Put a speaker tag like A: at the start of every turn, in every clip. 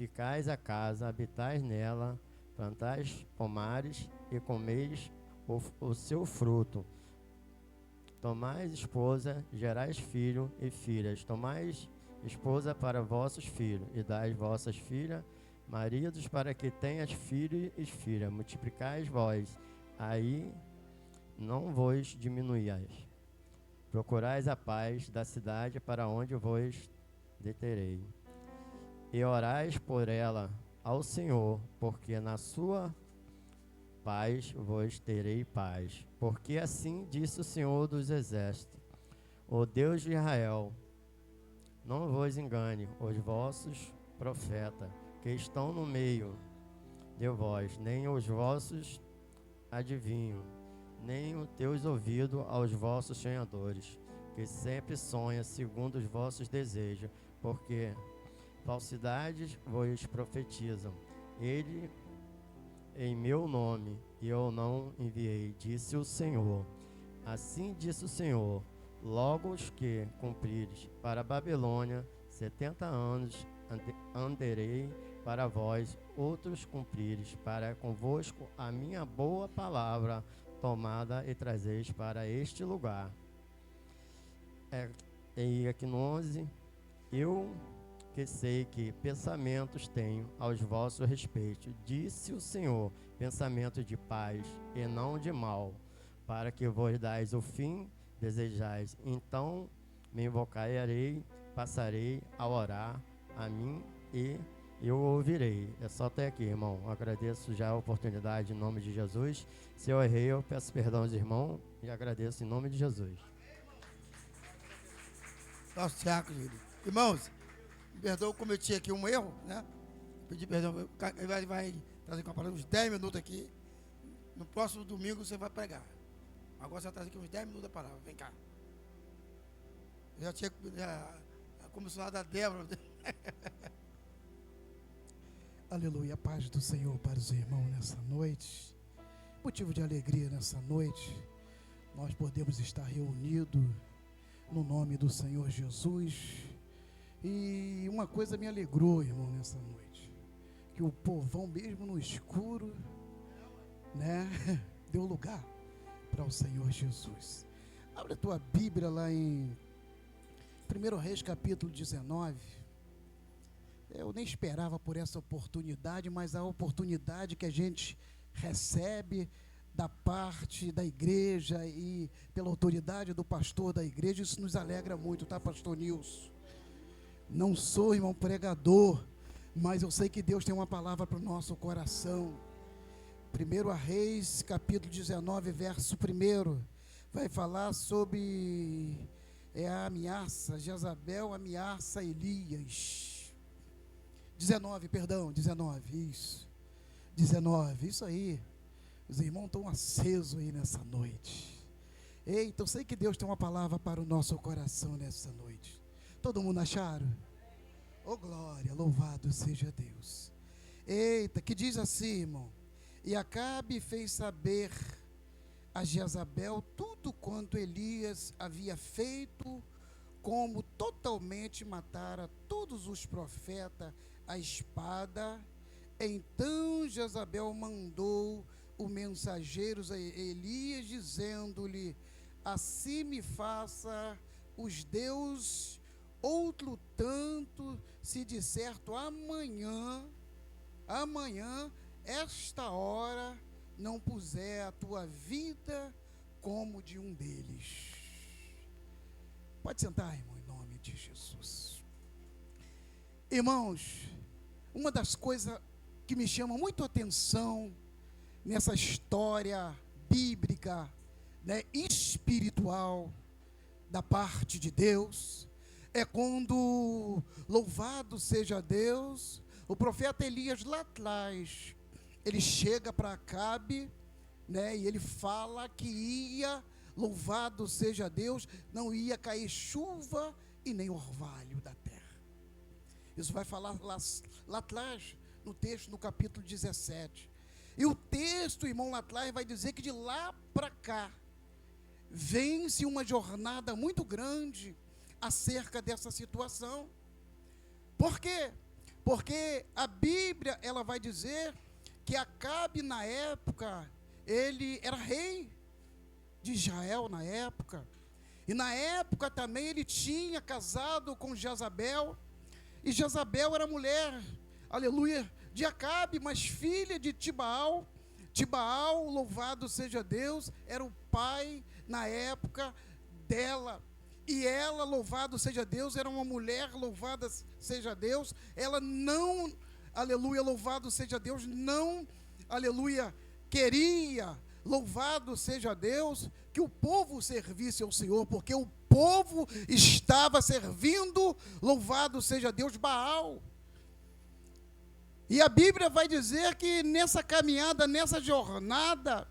A: edificais a casa, habitais nela, plantais pomares e comeis o seu fruto. Tomais esposa, gerais filho e filhas. Tomais esposa para vossos filhos, e dais vossas filhas maridos para que tenhas filho e filha. Multiplicais vós, aí não vos diminuíais. Procurais a paz da cidade para onde vos deterei. E orais por ela ao Senhor, porque na sua paz vos terei paz. Porque assim disse o Senhor dos Exércitos, o Deus de Israel: não vos engane os vossos profetas, que estão no meio de vós, nem os vossos adivinhos, nem os teus ouvidos aos vossos sonhadores, que sempre sonham segundo os vossos desejos, porque falsidades vos profetizam. Ele em meu nome, e eu não enviei, disse o Senhor. Assim disse o Senhor: logo os que cumprires para a Babilônia 70 anos andarei para vós, outros cumprires para convosco a minha boa palavra tomada e trazeis para este lugar. E aqui no 11, eu que sei que pensamentos tenho aos vossos respeitos, disse o Senhor, pensamento de paz e não de mal, para que vos dais o fim desejais. Então me invocarei, passarei a orar a mim e eu ouvirei. É só até aqui, irmão. Eu agradeço já a oportunidade em nome de Jesus. Se eu errei, eu peço perdão aos irmãos e agradeço em nome de Jesus.
B: Nosso Tiago, irmãos, me perdoa, eu cometi aqui um erro, né? Pedi perdão. Ele vai trazer com a palavra uns 10 minutos aqui. No próximo domingo você vai pregar. Agora você vai trazer aqui uns 10 minutos da palavra. Vem cá. Eu já tinha a comissionada Débora.
C: Aleluia, a paz do Senhor para os irmãos nessa noite. Motivo de alegria nessa noite. Nós podemos estar reunidos no nome do Senhor Jesus. E uma coisa me alegrou, irmão, nessa noite. Que o povão, mesmo no escuro, né, deu lugar para o Senhor Jesus. Abre a tua Bíblia lá em 1 Reis capítulo 19. Eu nem esperava por essa oportunidade, mas a oportunidade que a gente recebe da parte da igreja e pela autoridade do pastor da igreja, isso nos alegra muito, tá, pastor Nilson? Não sou, irmão, pregador, mas eu sei que Deus tem uma palavra para o nosso coração. 1 Reis capítulo 19, verso 1, vai falar sobre a ameaça. Jezabel ameaça Elias. 19, isso 19, isso aí. Os irmãos estão acesos aí nessa noite. Eita, eu sei que Deus tem uma palavra para o nosso coração nessa noite. Todo mundo acharam? Oh glória, louvado seja Deus. Eita, que diz assim, irmão: e Acabe fez saber a Jezabel tudo quanto Elias havia feito, como totalmente matara todos os profetas à espada. Então Jezabel mandou os mensageiros a Elias, dizendo-lhe: assim me faça os deuses outro tanto, se de certo amanhã, esta hora, não puser a tua vida como de um deles. Pode sentar, irmão, em nome de Jesus. Irmãos, uma das coisas que me chama muito a atenção nessa história bíblica, né, espiritual, da parte de Deus, é quando, louvado seja Deus, o profeta Elias lá atrás, ele chega para Acabe, né, e ele fala que ia, louvado seja Deus, não ia cair chuva e nem orvalho da terra. Isso vai falar lá atrás, no texto, no capítulo 17. E o texto, irmão, lá atrás vai dizer que de lá para cá, vem-se uma jornada muito grande acerca dessa situação. Por quê? Porque a Bíblia, ela vai dizer que Acabe, na época, ele era rei de Israel, na época. E na época também ele tinha casado com Jezabel. E Jezabel era mulher, aleluia, de Acabe, mas filha de Tibaal. Tibaal, louvado seja Deus, era o pai, na época, dela. E ela, louvado seja Deus, era uma mulher, louvada seja Deus. Ela não, aleluia, louvado seja Deus, não, aleluia, queria, louvado seja Deus, que o povo servisse ao Senhor, porque o povo estava servindo, louvado seja Deus, Baal. E a Bíblia vai dizer que nessa caminhada, nessa jornada,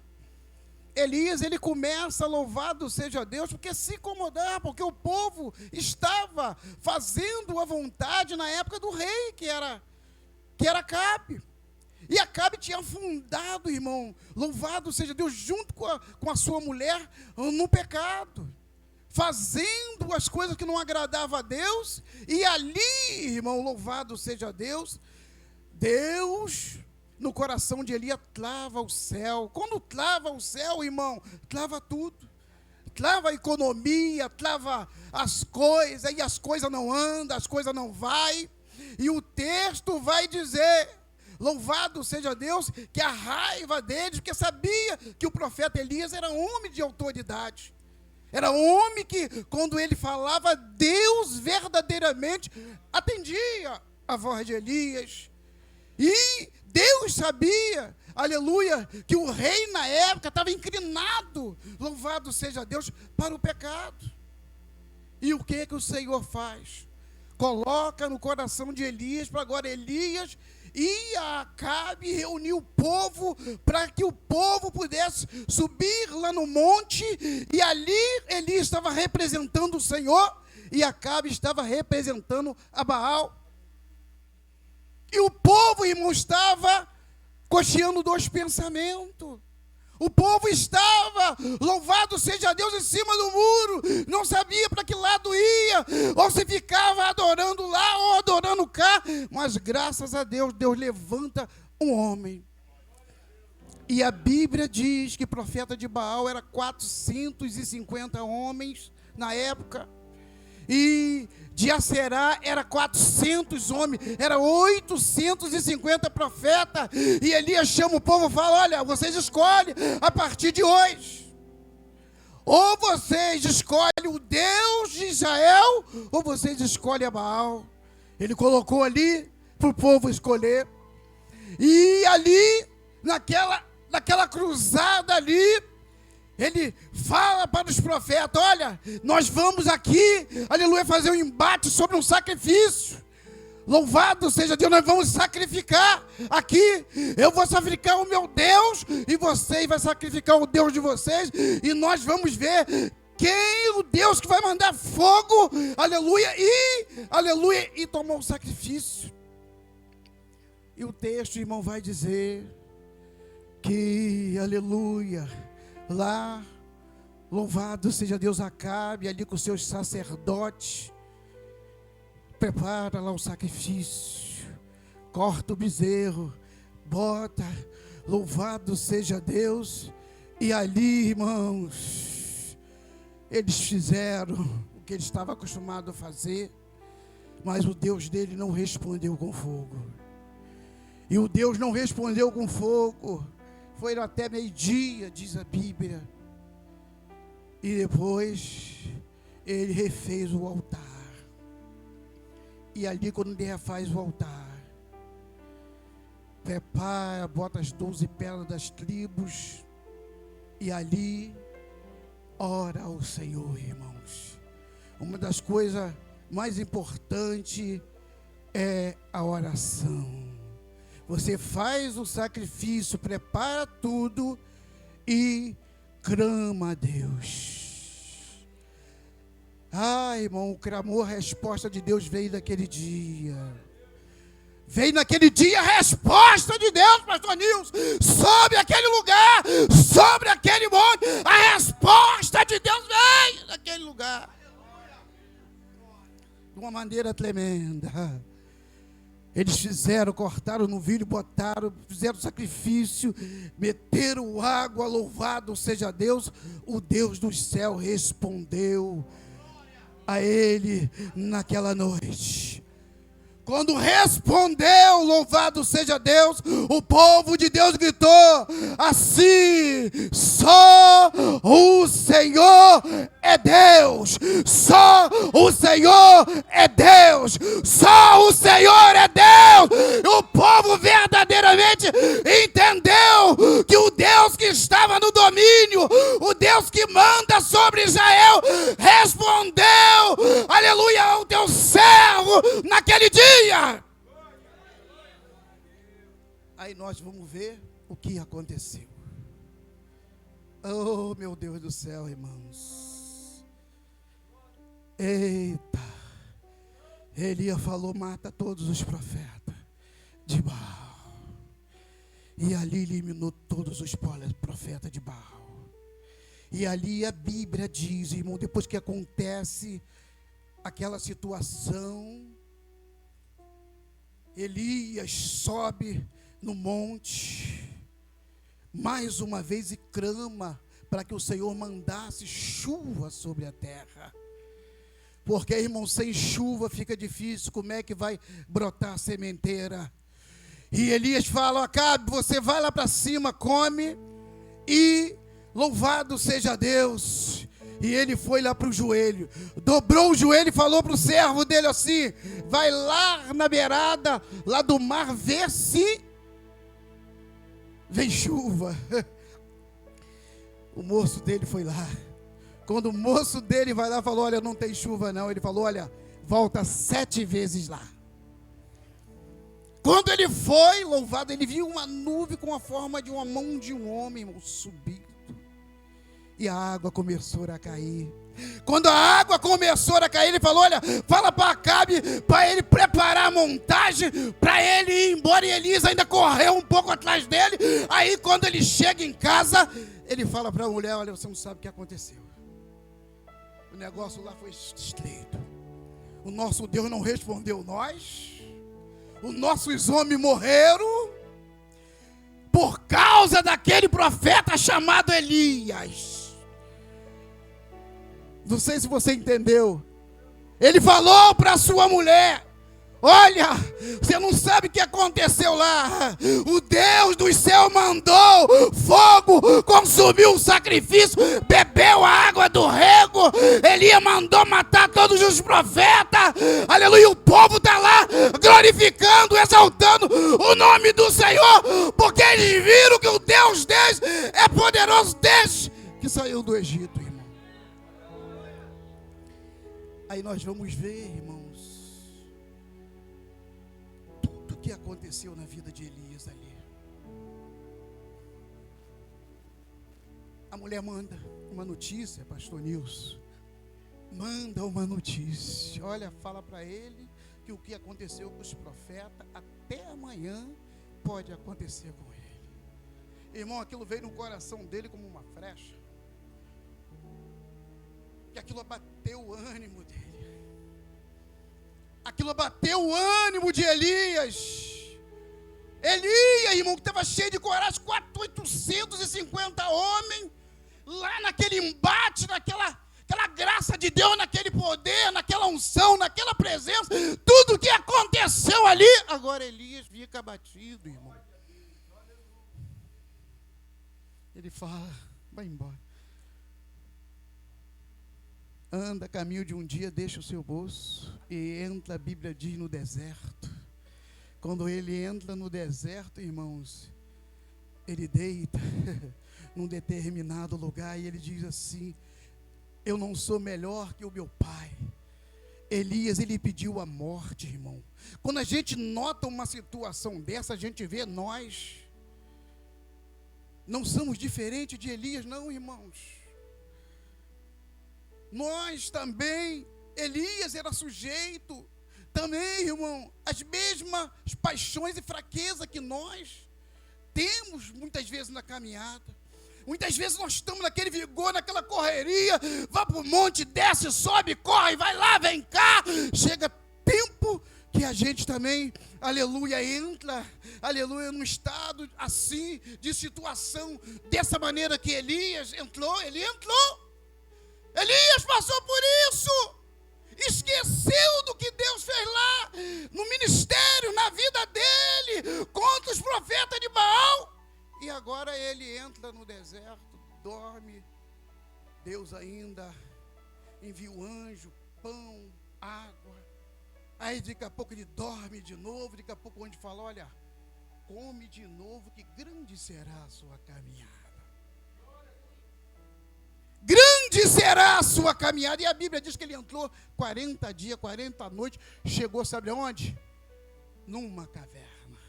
C: Elias, ele começa, louvado seja Deus, porque se incomodar, porque o povo estava fazendo a vontade na época do rei, que era Acabe. E Acabe tinha fundado, irmão, louvado seja Deus, junto com a sua mulher, no pecado, fazendo as coisas que não agradavam a Deus. E ali, irmão, louvado seja Deus, Deus, no coração de Elias, clava o céu. Quando clava o céu, irmão, clava tudo. Clava a economia, clava as coisas, e as coisas não andam, as coisas não vai. E o texto vai dizer, louvado seja Deus, que a raiva deles, porque sabia que o profeta Elias era homem de autoridade. Era homem que, quando ele falava, Deus verdadeiramente atendia a voz de Elias. E Deus sabia, aleluia, que o rei na época estava inclinado, louvado seja Deus, para o pecado. E o que o Senhor faz? Coloca no coração de Elias, para agora Elias e Acabe reunir o povo, para que o povo pudesse subir lá no monte, e ali Elias estava representando o Senhor, e Acabe estava representando a Baal. E o povo, irmão, estava cocheando dois pensamentos. O povo estava, louvado seja Deus, em cima do muro, não sabia para que lado ia, ou se ficava adorando lá, ou adorando cá, mas graças a Deus, Deus levanta um homem. E a Bíblia diz que o profeta de Baal era 450 homens na época, e de Aserá era 400 homens, era 850 profetas, e Elias chama o povo e fala, olha, vocês escolhem a partir de hoje, ou vocês escolhem o Deus de Israel, ou vocês escolhem a Baal. Ele colocou ali para o povo escolher, e ali, naquela cruzada ali, ele fala para os profetas, olha, nós vamos aqui, aleluia, fazer um embate sobre um sacrifício. Louvado seja Deus, nós vamos sacrificar aqui. Eu vou sacrificar o meu Deus, e vocês vão sacrificar o Deus de vocês, e nós vamos ver quem o Deus que vai mandar fogo, aleluia, e tomou o sacrifício. E o texto, irmão, vai dizer que, aleluia, lá, louvado seja Deus, Acabe, ali com seus sacerdotes, prepara lá o sacrifício, corta o bezerro, bota, louvado seja Deus, e ali, irmãos, eles fizeram o que eles estavam acostumados a fazer, mas o Deus dele não respondeu com fogo. E o Deus não respondeu com fogo. Foi até meio-dia, diz a Bíblia. E depois ele refez o altar. E ali, quando ele refaz o altar, prepara, bota as 12 pérolas das tribos, e ali ora ao Senhor, irmãos. Uma das coisas mais importantes é a oração. Você faz o sacrifício, prepara tudo e clama a Deus. Ah, irmão, o clamor, a resposta de Deus veio naquele dia. Veio naquele dia a resposta de Deus, pastor Nilson, sobre aquele lugar, sobre aquele monte. A resposta de Deus veio naquele lugar. De uma maneira tremenda. Eles cortaram no novilho, botaram, fizeram sacrifício, meteram água, louvado seja Deus. O Deus do céu respondeu a ele naquela noite. Quando respondeu, louvado seja Deus, o povo de Deus gritou assim: só o Senhor é Deus, só o Senhor é Deus, só o Senhor é Deus. E o povo verdadeiramente entendeu que o Deus que estava no domínio, o Deus que manda sobre Israel, respondeu, aleluia, ao teu servo naquele dia. Aí nós vamos ver o que aconteceu. Oh, meu Deus do céu, irmãos. Eita. Elias falou: mata todos os profetas de Baal. E ali eliminou todos os profetas de Baal. E ali a Bíblia diz, irmão, depois que acontece aquela situação, Elias sobe no monte, mais uma vez, e clama para que o Senhor mandasse chuva sobre a terra. Porque, irmão, sem chuva fica difícil, como é que vai brotar a sementeira? E Elias fala: Acabe, você vai lá para cima, come, e louvado seja Deus. E ele foi lá para o joelho, dobrou o joelho e falou para o servo dele assim: vai lá na beirada, lá do mar, ver se vem chuva. O moço dele foi lá. Quando o moço dele vai lá, falou: olha, não tem chuva não. Ele falou: olha, volta 7 vezes lá. Quando ele foi, louvado, ele viu uma nuvem com a forma de uma mão de um homem, subindo. E a água começou a cair. Quando a água começou a cair, ele falou: olha, fala para Acabe, para ele preparar a montagem, para ele ir embora. E Elias ainda correu um pouco atrás dele. Aí quando ele chega em casa, ele fala para a mulher: olha, você não sabe o que aconteceu. O negócio lá foi estreito. O nosso Deus não respondeu nós. Os nossos homens morreram por causa daquele profeta chamado Elias. Não sei se você entendeu. Ele falou para sua mulher: olha, você não sabe o que aconteceu lá. O Deus do céu mandou fogo, consumiu o sacrifício, bebeu a água do rego. Elias mandou matar todos os profetas. Aleluia, o povo está lá glorificando, exaltando o nome do Senhor, porque eles viram que o Deus deles é poderoso desde que saiu do Egito, irmão. Aí nós vamos ver, irmãos, tudo que aconteceu na vida de Elias ali. A mulher manda uma notícia, pastor Nilson. Manda uma notícia. Olha, fala para ele que o que aconteceu com os profetas até amanhã pode acontecer com ele. Irmão, aquilo veio no coração dele como uma flecha. Que aquilo abateu o ânimo dele. Aquilo abateu o ânimo de Elias. Elias, irmão, que estava cheio de coragem, 850 homens, lá naquele embate, naquela graça de Deus, naquele poder, naquela unção, naquela presença, tudo que aconteceu ali. Agora Elias fica abatido, irmão. Ele fala: vai embora. Anda caminho de um dia, deixa o seu bolso e entra, a Bíblia diz, no deserto. Quando ele entra no deserto, irmãos, ele deita num determinado lugar e ele diz assim: eu não sou melhor que o meu pai. Elias, ele pediu a morte, irmão. Quando a gente nota uma situação dessa, a gente vê nós não somos diferentes de Elias, não, irmãos. Nós também, Elias era sujeito também, irmão, às mesmas paixões e fraquezas que nós temos muitas vezes na caminhada. Muitas vezes nós estamos naquele vigor, naquela correria, vai para o monte, desce, sobe, corre, vai lá, vem cá. Chega tempo que a gente também, aleluia, entra, aleluia, num estado assim, de situação, dessa maneira que Elias entrou, Elias passou por isso, esqueceu do que Deus fez lá, no ministério, na vida dele, contra os profetas de Baal, e agora ele entra no deserto, dorme, Deus ainda envia o anjo, pão, água. Aí daqui a pouco ele dorme de novo, daqui a pouco o anjo fala, olha, come de novo que grande será a sua caminhada. Grande será a sua caminhada. E a Bíblia diz que ele entrou 40 dias, 40 noites, chegou sabe aonde? Numa caverna.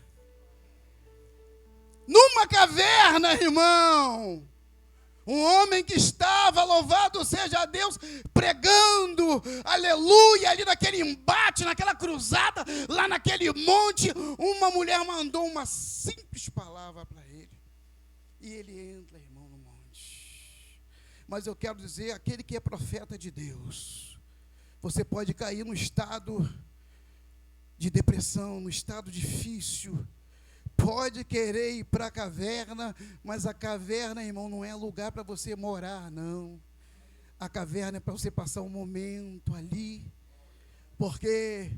C: Numa caverna, irmão. Um homem que estava, louvado seja Deus, pregando, aleluia, ali naquele embate, naquela cruzada, lá naquele monte, uma mulher mandou uma simples palavra para ele. E ele entra, irmão, no monte. Mas eu quero dizer, aquele que é profeta de Deus, você pode cair num estado de depressão, num estado difícil, pode querer ir para a caverna, mas a caverna, irmão, não é lugar para você morar, não. A caverna é para você passar um momento ali, porque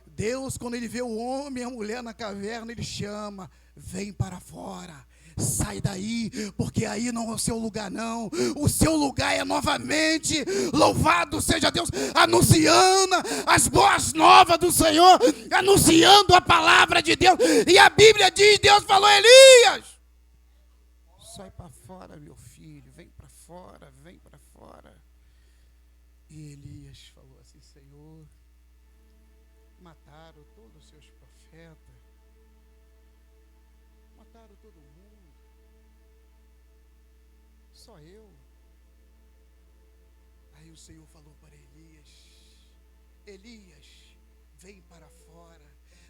C: Deus, quando Ele vê o homem e a mulher na caverna, Ele chama, vem para fora. Sai daí, porque aí não é o seu lugar não. O seu lugar é novamente, louvado seja Deus, anunciando as boas novas do Senhor, anunciando a palavra de Deus. E a Bíblia diz, Deus falou, Elias, sai para fora, meu filho, vem para fora, vem para fora. E Elias falou assim, Senhor, mataram todos os seus profetas, mataram todo mundo, só eu. Aí o Senhor falou para Elias, Elias, vem para fora.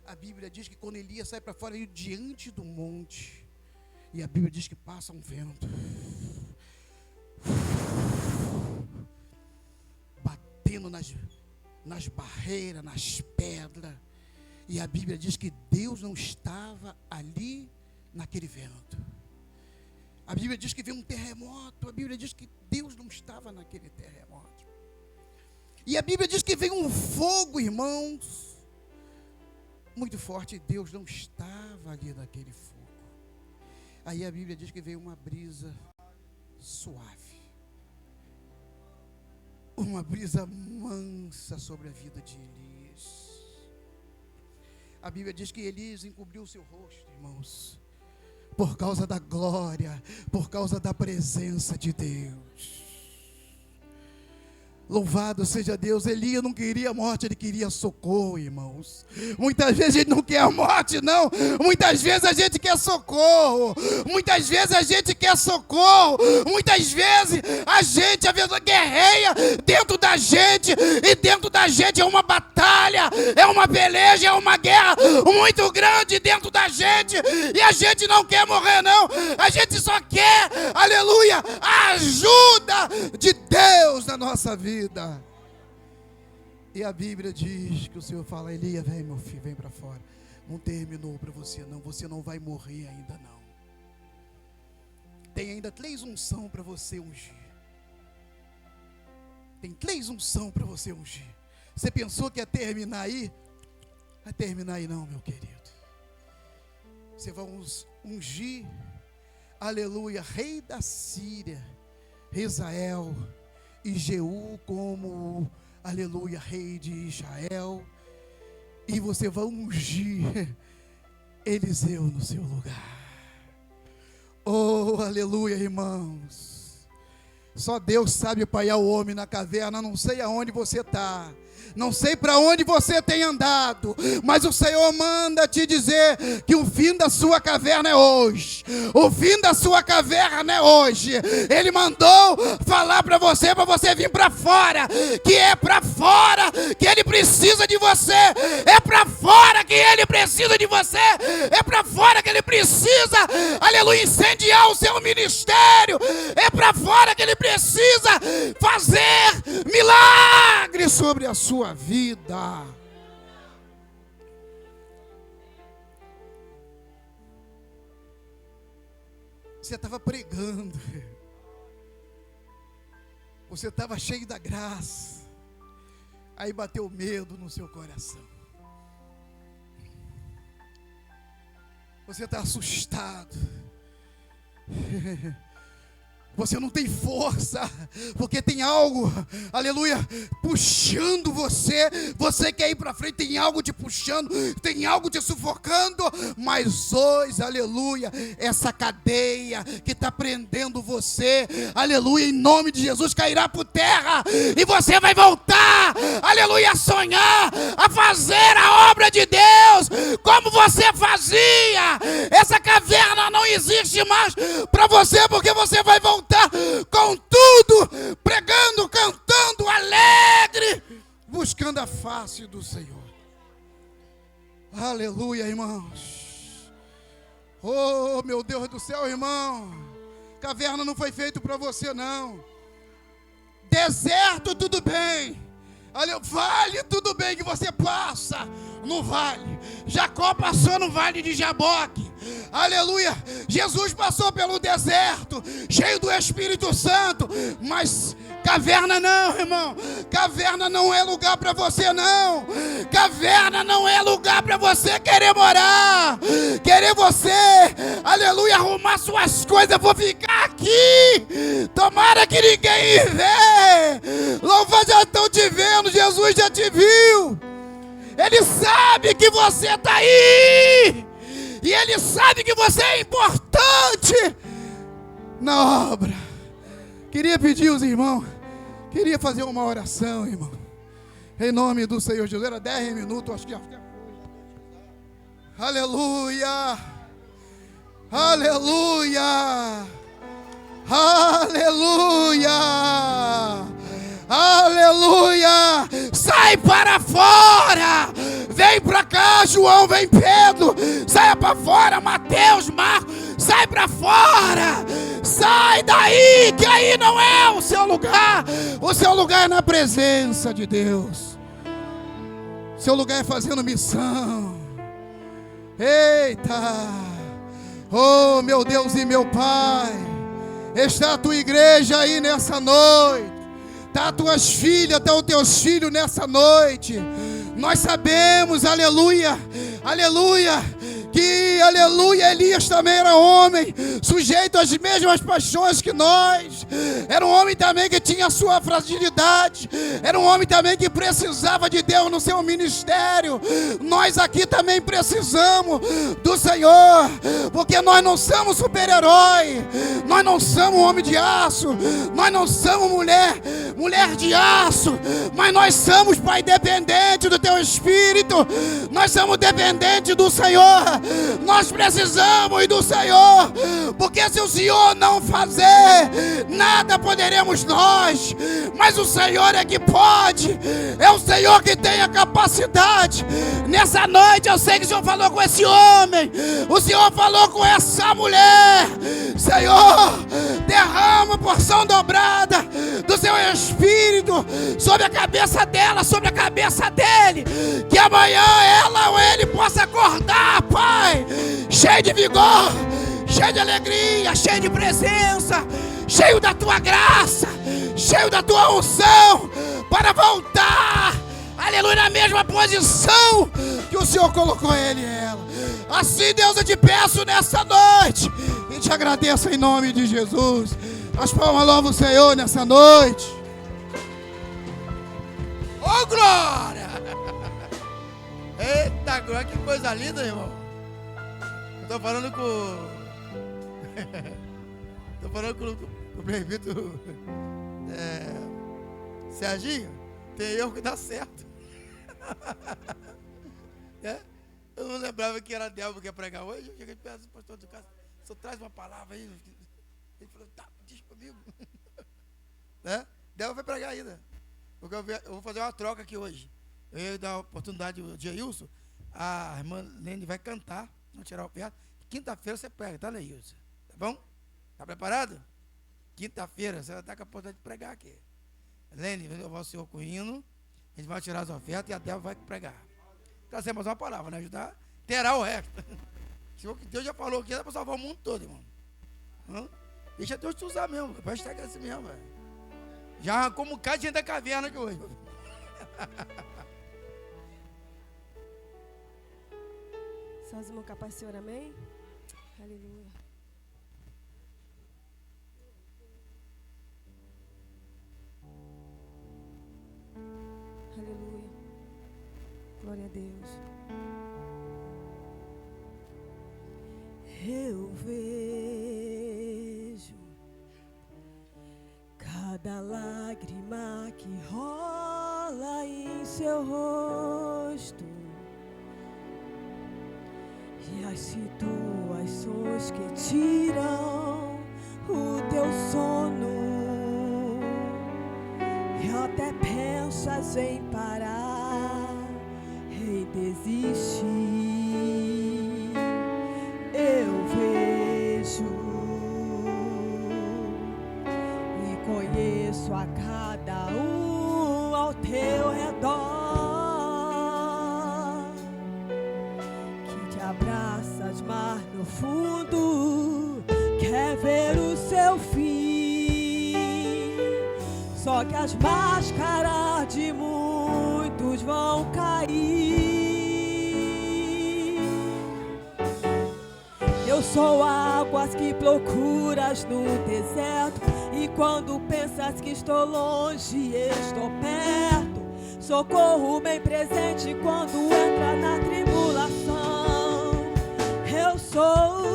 C: A Bíblia diz que quando Elias sai para fora, ele diante do monte, e a Bíblia diz que passa um vento, batendo nas barreiras, nas pedras, e a Bíblia diz que Deus não estava ali naquele vento. A Bíblia diz que veio um terremoto, a Bíblia diz que Deus não estava naquele terremoto. E a Bíblia diz que veio um fogo, irmãos, muito forte, e Deus não estava ali naquele fogo. Aí a Bíblia diz que veio uma brisa suave, uma brisa mansa sobre a vida de Elias. A Bíblia diz que Elias encobriu o seu rosto, irmãos, por causa da glória, por causa da presença de Deus. Louvado seja Deus. Elias não queria morte, ele queria socorro, irmãos. Muitas vezes a gente não quer a morte, não. Muitas vezes a gente quer socorro. Muitas vezes a gente quer socorro. Muitas vezes a gente, às vezes, guerreia dentro da gente. E dentro da gente é uma batalha, é uma peleja, é uma guerra muito grande dentro da gente. E a gente não quer morrer, não. A gente só quer, aleluia, a ajuda de Deus na nossa vida. E a Bíblia diz que o Senhor fala, Elias, vem meu filho, vem para fora. Não terminou para você não vai morrer ainda não. Tem ainda 3 unções para você ungir. Tem 3 unções para você ungir. Você pensou que ia terminar aí? Vai terminar aí não, meu querido. Você vai ungir, aleluia, rei da Síria, Israel, e Jeú como, aleluia, rei de Israel. E você vai ungir Eliseu no seu lugar. Oh, aleluia, irmãos. Só Deus sabe paiar o homem na caverna. Não sei aonde você está, não sei para onde você tem andado, mas o Senhor manda te dizer que o fim da sua caverna é hoje. O fim da sua caverna é hoje. Ele mandou falar para você vir para fora, que é para fora que Ele precisa de você. É para fora que Ele precisa de você. É para fora que Ele precisa, aleluia, incendiar o seu ministério. É para fora que Ele precisa fazer milagres sobre a sua vida. Você estava pregando. Você estava cheio da graça. Aí bateu medo no seu coração. Você está assustado. Você não tem força, porque tem algo, aleluia, puxando você. Você quer ir para frente, tem algo te puxando, tem algo te sufocando. Mas hoje, aleluia, essa cadeia que está prendendo você, aleluia, em nome de Jesus, cairá por terra. E você vai voltar, aleluia, a sonhar, a fazer a obra de Deus, como você fazia. Essa caverna não existe mais para você, porque você vai voltar com tudo, pregando, cantando, alegre, buscando a face do Senhor. Aleluia, irmãos. Oh, meu Deus do céu, irmão. Caverna não foi feito para você, não. Deserto, tudo bem. Vale, tudo bem que você passa no vale. Jacó passou no vale de Jaboque. Aleluia. Jesus passou pelo deserto, cheio do Espírito Santo. Mas caverna não, irmão. Caverna não é lugar para você, não. Caverna não é lugar para você querer morar, querer você, aleluia, arrumar suas coisas. Vou ficar aqui, tomara que ninguém vê. Louva, já estão te vendo, Jesus já te viu. Ele sabe que você está aí, e Ele sabe que você é importante na obra. Queria pedir aos irmãos, queria fazer uma oração, irmão, em nome do Senhor Jesus. Era 10 minutos, acho que já foi. Aleluia, aleluia, aleluia, aleluia. Sai para fora, vem para cá, João, vem Pedro, saia para fora, Mateus, Marcos, sai para fora, sai daí, que aí não é o seu lugar. O seu lugar é na presença de Deus, o seu lugar é fazendo missão. Eita, oh meu Deus e meu Pai, está a tua igreja aí nessa noite, está as tuas filhas, estão os teus filhos nessa noite. Nós sabemos, aleluia, aleluia, que, aleluia, Elias também era homem, sujeito às mesmas paixões que nós. Era um homem também que tinha a sua fragilidade. Era um homem também que precisava de Deus no seu ministério. Nós aqui também precisamos do Senhor, porque nós não somos super-herói, nós não somos homem de aço, nós não somos mulher de aço, mas nós somos, Pai, dependente do Teu Espírito. Nós somos dependentes do Senhor. Nós precisamos do Senhor, porque se o Senhor não fazer, nada poderemos nós. Mas o Senhor é que pode, é o Senhor que tem a capacidade. Nessa noite eu sei que o Senhor falou com esse homem, o Senhor falou com essa mulher. Senhor, derrama porção dobrada do Seu Espírito sobre a cabeça dela, sobre a cabeça dele, que amanhã ela ou ele possa acordar, Pai, cheio de vigor, cheio de alegria, cheio de presença, cheio da Tua graça, cheio da Tua unção, para voltar, aleluia, na mesma posição que o Senhor colocou ele e ela. Assim, Deus, eu te peço nessa noite e te agradeço em nome de Jesus. As palmas louvam o Senhor nessa noite.
B: Oh, glória! Eita, glória, que coisa linda, irmão. Eu tô falando com o prefeito Serginho. Tem erro que dá certo. Eu não lembrava que era Delva que ia pregar hoje. Eu cheguei perto do pastor do caso, só traz uma palavra aí. Ele falou, tá, diz comigo. Delva vai pregar ainda. Porque eu vou fazer uma troca aqui hoje. Eu ia dar a oportunidade ao Geilson. A irmã Lene vai cantar, vamos tirar o pé. Quinta-feira você prega, tá, Neilson? Tá bom? Tá preparado? Quinta-feira você vai estar com a oportunidade de pregar aqui. Lene, vai levar o senhor com o hino, a gente vai tirar as ofertas e a Delva vai pregar. Trazer mais uma palavra, né? Ajudar, terá o resto. Se o que Deus já falou aqui, dá para salvar o mundo todo, irmão. Deixa Deus te usar mesmo. Vai estar assim mesmo. Véio. Já arrancou um bocado de gente da caverna de hoje.
D: Só os irmãos capazes, Senhor, amém? Aleluia. Aleluia. Glória a Deus. Eu vejo cada lágrima que rola em seu rosto e as situações que tiram o teu sono e até pensas em parar, em desistir. Eu vejo e conheço a cada um ao teu redor, que te abraças, mas no fundo quer ver o seu fim. Só que as máscaras de muitos vão cair. Eu sou águas que procuras no deserto, e quando pensas que estou longe, estou perto. Socorro bem presente quando entra na tribulação. Eu sou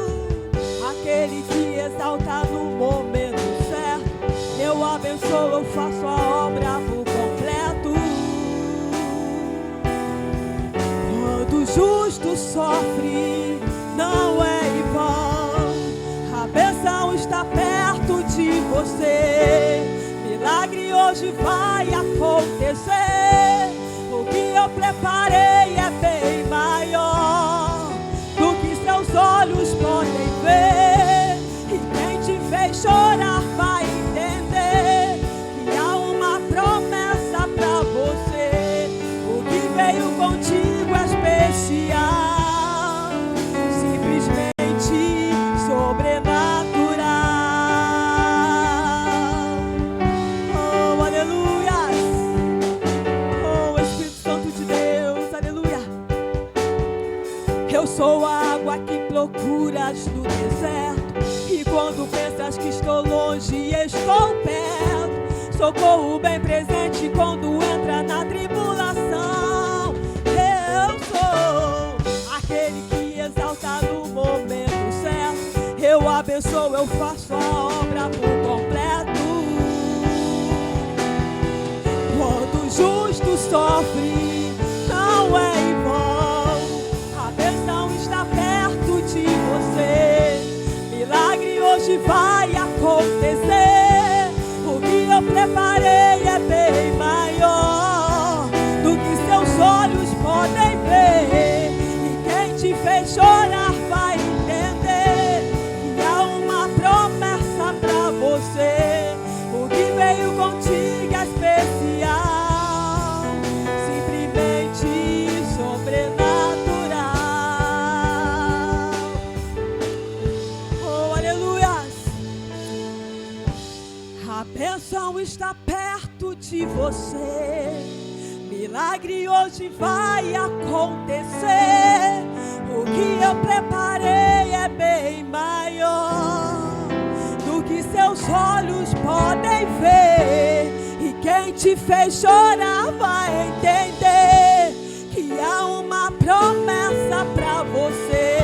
D: aquele que exalta no momento certo. Eu abençoo, eu faço a obra por completo. Quando o justo sofre, não é em vão. A bênção está perto de você. Milagre hoje vai acontecer. O que eu preparei é bem maior do que seus olhos podem ver. E quem te fez chorar vai entender que há uma promessa pra você. O que veio contigo é especial. Sou água que procuras no deserto, e quando pensas que estou longe, estou perto. Socorro bem presente quando entra na tribulação. Eu sou aquele que exalta no momento certo. Eu abençoo, eu faço a obra por completo. Quando o justo sofre, não é em vão. Está perto de você. Milagre hoje vai acontecer. O que eu preparei é bem maior do que seus olhos podem ver. E quem te fez chorar vai entender que há uma promessa pra você. O que veio contigo é especial, simplesmente sobrenatural. A bênção está perto de você. Milagre hoje vai acontecer. O que eu preparei é bem maior do que seus olhos podem ver. E quem te fez chorar vai entender que há uma promessa pra você.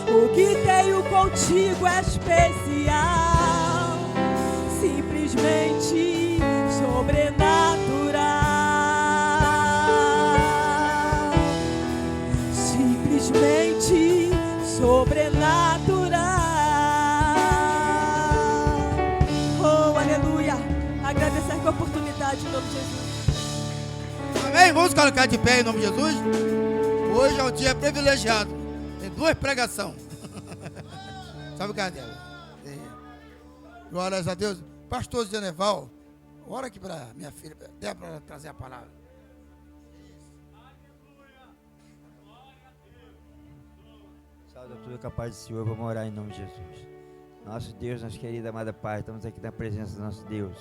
D: O que tenho contigo é especial, simplesmente sobrenatural. Simplesmente sobrenatural. Oh, aleluia. Agradecer a oportunidade em nome de Jesus.
B: Amém? Vamos colocar de pé em nome de Jesus. Hoje é um dia privilegiado. Tem 2 pregações. Sabe, cadê? Glórias a Deus. Pastor Geneval, ora aqui para minha filha, até para trazer a palavra.
E: Salve a tudo capaz do Senhor, vamos orar em nome de Jesus. Nosso Deus, nossa querida amada Pai, estamos aqui na presença do nosso Deus,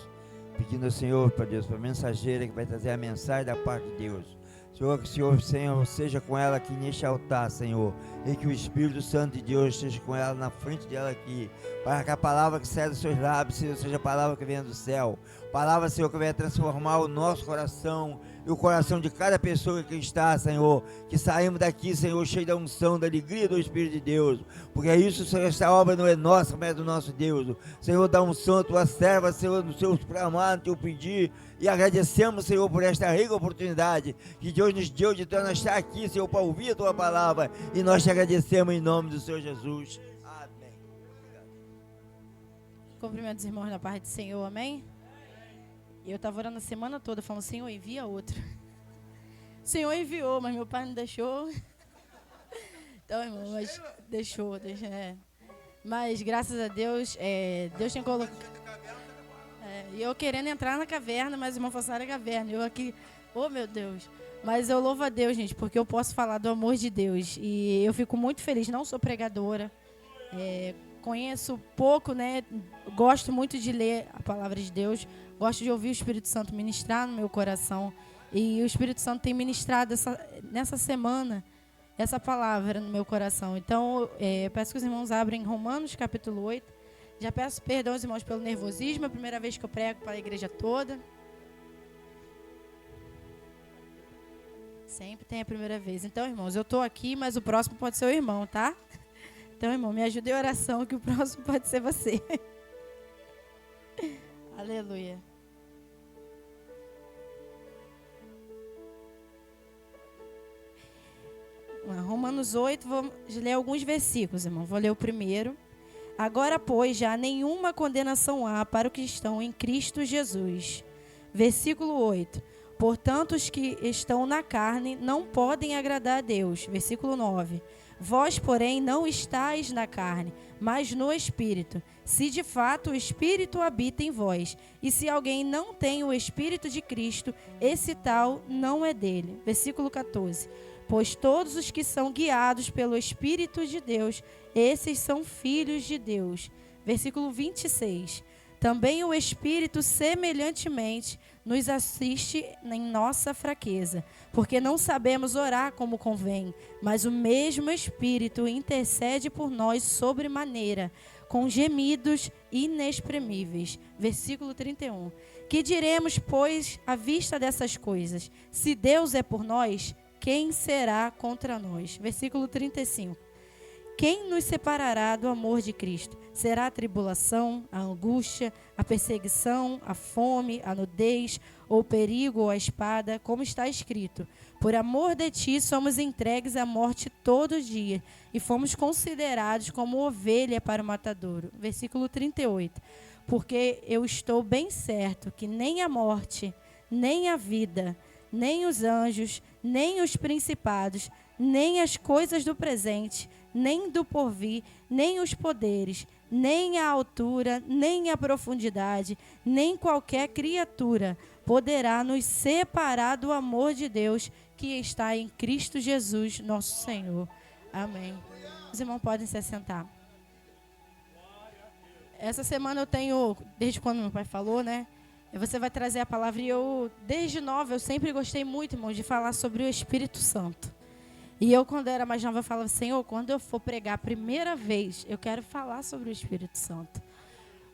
E: pedindo ao Senhor, para Deus, para a mensageira que vai trazer a mensagem da parte de Deus. Senhor, que o Senhor, Senhor, seja com ela aqui neste altar, Senhor, e que o Espírito Santo de Deus esteja com ela na frente dela aqui, para que a palavra que sai dos seus lábios, Senhor, seja a palavra que venha do céu, palavra, Senhor, que venha transformar o nosso coração e o coração de cada pessoa que está, Senhor, que saímos daqui, Senhor, cheio da unção, da alegria do Espírito de Deus, porque é isso, Senhor, essa obra não é nossa, mas é do nosso Deus. Senhor, dá unção à tua serva, Senhor, no seu clamar, no teu pedir, e agradecemos, Senhor, por esta rica oportunidade que Deus nos deu de nós estar aqui, Senhor, para ouvir a tua palavra, e nós te agradecemos em nome do Senhor Jesus. Amém.
F: Cumprimento os irmãos na paz do Senhor, amém? E eu estava orando a semana toda, falando, Senhor, envia outro. O Senhor enviou, mas meu pai não deixou. Então, irmão, mas deixou. Mas, graças a Deus, Deus tem colocado... E eu querendo entrar na caverna, mas o irmão falou, sai da caverna. Eu aqui, oh meu Deus. Mas eu louvo a Deus, gente, porque eu posso falar do amor de Deus. E eu fico muito feliz, não sou pregadora. Conheço pouco, né? Gosto muito de ler a palavra de Deus. Gosto de ouvir o Espírito Santo ministrar no meu coração. E o Espírito Santo tem ministrado nessa semana essa palavra no meu coração. Então, eu peço que os irmãos abrem Romanos capítulo 8. Já peço perdão aos irmãos pelo nervosismo. É a primeira vez que eu prego para a igreja toda. Sempre tem a primeira vez. Então, irmãos, eu estou aqui, mas o próximo pode ser o irmão, tá? Então, irmão, me ajude em oração que o próximo pode ser você. Aleluia. Romanos 8, vamos ler alguns versículos, irmão. Vou ler o primeiro. Agora, pois, já nenhuma condenação há para os que estão em Cristo Jesus. Versículo 8. Portanto, os que estão na carne não podem agradar a Deus. Versículo 9. Vós, porém, não estáis na carne, mas no Espírito, se de fato o Espírito habita em vós. E se alguém não tem o Espírito de Cristo, esse tal não é dele. Versículo 14. Pois todos os que são guiados pelo Espírito de Deus, esses são filhos de Deus. Versículo 26. Também o Espírito, semelhantemente, nos assiste em nossa fraqueza, porque não sabemos orar como convém, mas o mesmo Espírito intercede por nós sobremaneira, com gemidos inexprimíveis. Versículo 31. Que diremos, pois, à vista dessas coisas? Se Deus é por nós, quem será contra nós? Versículo 35. Quem nos separará do amor de Cristo? Será a tribulação, a angústia, a perseguição, a fome, a nudez, ou o perigo, ou a espada? Como está escrito: por amor de ti somos entregues à morte todo dia, e fomos considerados como ovelha para o matadouro. Versículo 38. Porque eu estou bem certo que nem a morte, nem a vida, nem os anjos, nem os principados, nem as coisas do presente, nem do porvir, nem os poderes, nem a altura, nem a profundidade, nem qualquer criatura poderá nos separar do amor de Deus que está em Cristo Jesus, nosso Senhor. Amém. Os irmãos podem se assentar. Essa semana eu tenho, desde quando meu pai falou, né? Você vai trazer a palavra, e eu, desde nova, eu sempre gostei muito, irmão, de falar sobre o Espírito Santo. E eu, quando era mais nova, eu falava, Senhor, quando eu for pregar a primeira vez, eu quero falar sobre o Espírito Santo.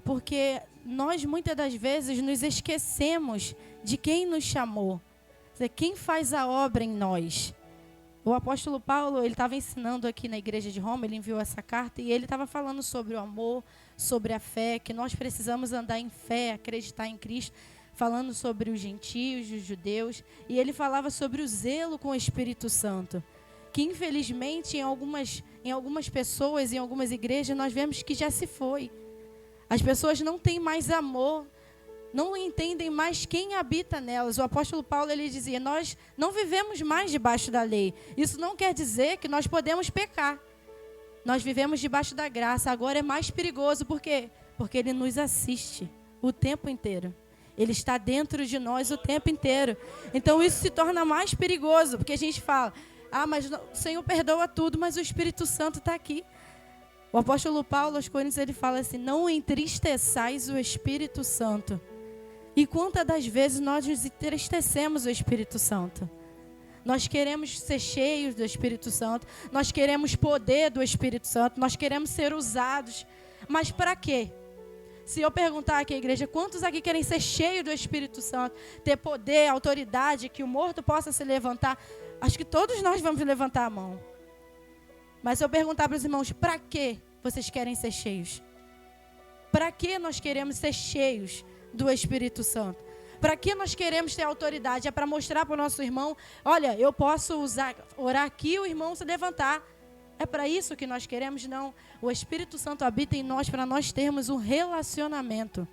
F: Porque nós, muitas das vezes, nos esquecemos de quem nos chamou. Quem faz a obra em nós. O apóstolo Paulo, ele estava ensinando aqui na igreja de Roma, ele enviou essa carta, e ele estava falando sobre o amor, sobre a fé, que nós precisamos andar em fé, acreditar em Cristo, falando sobre os gentios, os judeus, e ele falava sobre o zelo com o Espírito Santo, que infelizmente em algumas pessoas, em algumas igrejas, nós vemos que já se foi. As pessoas não têm mais amor, não entendem mais quem habita nelas. O apóstolo Paulo, ele dizia, nós não vivemos mais debaixo da lei. Isso não quer dizer que nós podemos pecar. Nós vivemos debaixo da graça. Agora é mais perigoso. Por quê? Porque ele nos assiste o tempo inteiro. Ele está dentro de nós o tempo inteiro. Então isso se torna mais perigoso. Porque a gente fala, mas o Senhor perdoa tudo, mas o Espírito Santo está aqui. O apóstolo Paulo aos Coríntios, ele fala assim: não entristeçais o Espírito Santo. E quantas das vezes nós nos entristecemos o Espírito Santo? Nós queremos ser cheios do Espírito Santo, nós queremos poder do Espírito Santo, nós queremos ser usados. Mas para quê? Se eu perguntar aqui à igreja, quantos aqui querem ser cheios do Espírito Santo, ter poder, autoridade, que o morto possa se levantar? Acho que todos nós vamos levantar a mão. Mas se eu perguntar para os irmãos, para que vocês querem ser cheios? Para que nós queremos ser cheios do Espírito Santo? Para que nós queremos ter autoridade? É para mostrar para o nosso irmão, olha, eu posso orar aqui e o irmão se levantar. É para isso que nós queremos? Não. O Espírito Santo habita em nós para nós termos um relacionamento.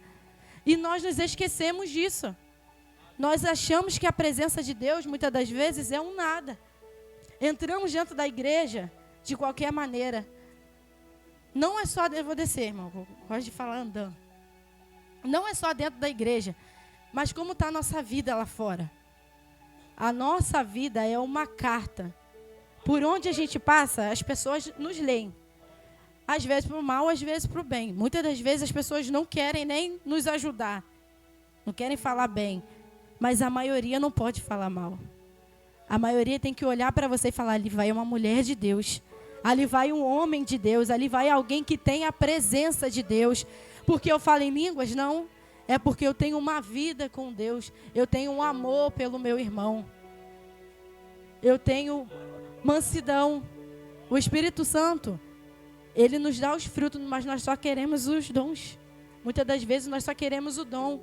F: E nós nos esquecemos disso. Nós achamos que a presença de Deus, muitas das vezes, é um nada. Entramos dentro da igreja de qualquer maneira. Não é só, eu vou descer, irmão, eu gosto de falar andando. Não é só dentro da igreja, mas como está a nossa vida lá fora. A nossa vida é uma carta. Por onde a gente passa, as pessoas nos leem. Às vezes para o mal, às vezes para o bem. Muitas das vezes as pessoas não querem nem nos ajudar. Não querem falar bem. Mas a maioria não pode falar mal. A maioria tem que olhar para você e falar, ali vai uma mulher de Deus. Ali vai um homem de Deus. Ali vai alguém que tem a presença de Deus. Porque eu falo em línguas? Não. É porque eu tenho uma vida com Deus. Eu tenho um amor pelo meu irmão. Eu tenho mansidão. O Espírito Santo, ele nos dá os frutos, mas nós só queremos os dons. Muitas das vezes nós só queremos o dom.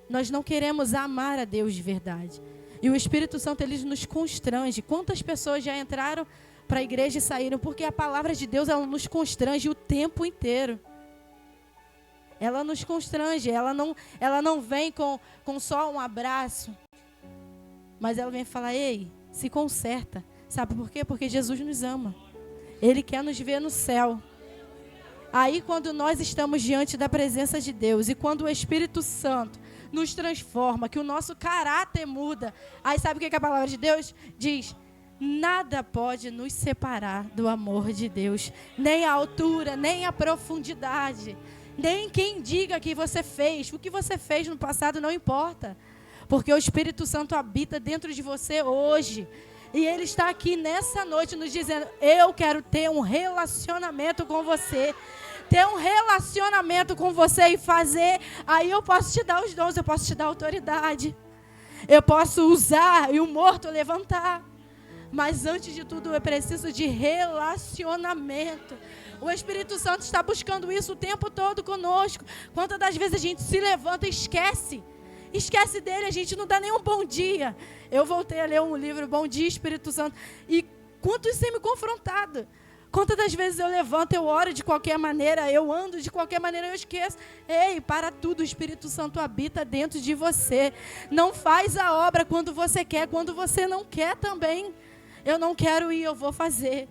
F: Nós não queremos amar a Deus de verdade. E o Espírito Santo, ele nos constrange. Quantas pessoas já entraram para a igreja e saíram? Porque a palavra de Deus, ela nos constrange o tempo inteiro. Ela nos constrange. Ela não vem com só um abraço. Mas ela vem falar, ei, se conserta. Sabe por quê? Porque Jesus nos ama. Ele quer nos ver no céu. Aí quando nós estamos diante da presença de Deus e quando o Espírito Santo nos transforma, que o nosso caráter muda, aí sabe o que a palavra de Deus diz? Nada pode nos separar do amor de Deus. Nem a altura, nem a profundidade. Nem quem diga que você fez. O que você fez no passado não importa. Porque o Espírito Santo habita dentro de você hoje. E Ele está aqui nessa noite nos dizendo, eu quero ter um relacionamento com você. Ter um relacionamento com você e fazer. Aí eu posso te dar os dons, eu posso te dar autoridade. Eu posso usar e o morto levantar. Mas antes de tudo eu preciso de relacionamento. O Espírito Santo está buscando isso o tempo todo conosco. Quantas das vezes a gente se levanta e esquece. Esquece dele, a gente não dá nem um bom dia. Eu voltei a ler um livro, Bom Dia, Espírito Santo. E quanto isso tem me confrontado. Quantas das vezes eu levanto, eu oro de qualquer maneira, eu ando de qualquer maneira, eu esqueço. Ei, para tudo, o Espírito Santo habita dentro de você. Não faz a obra quando você quer, quando você não quer também. Eu não quero ir, eu vou fazer.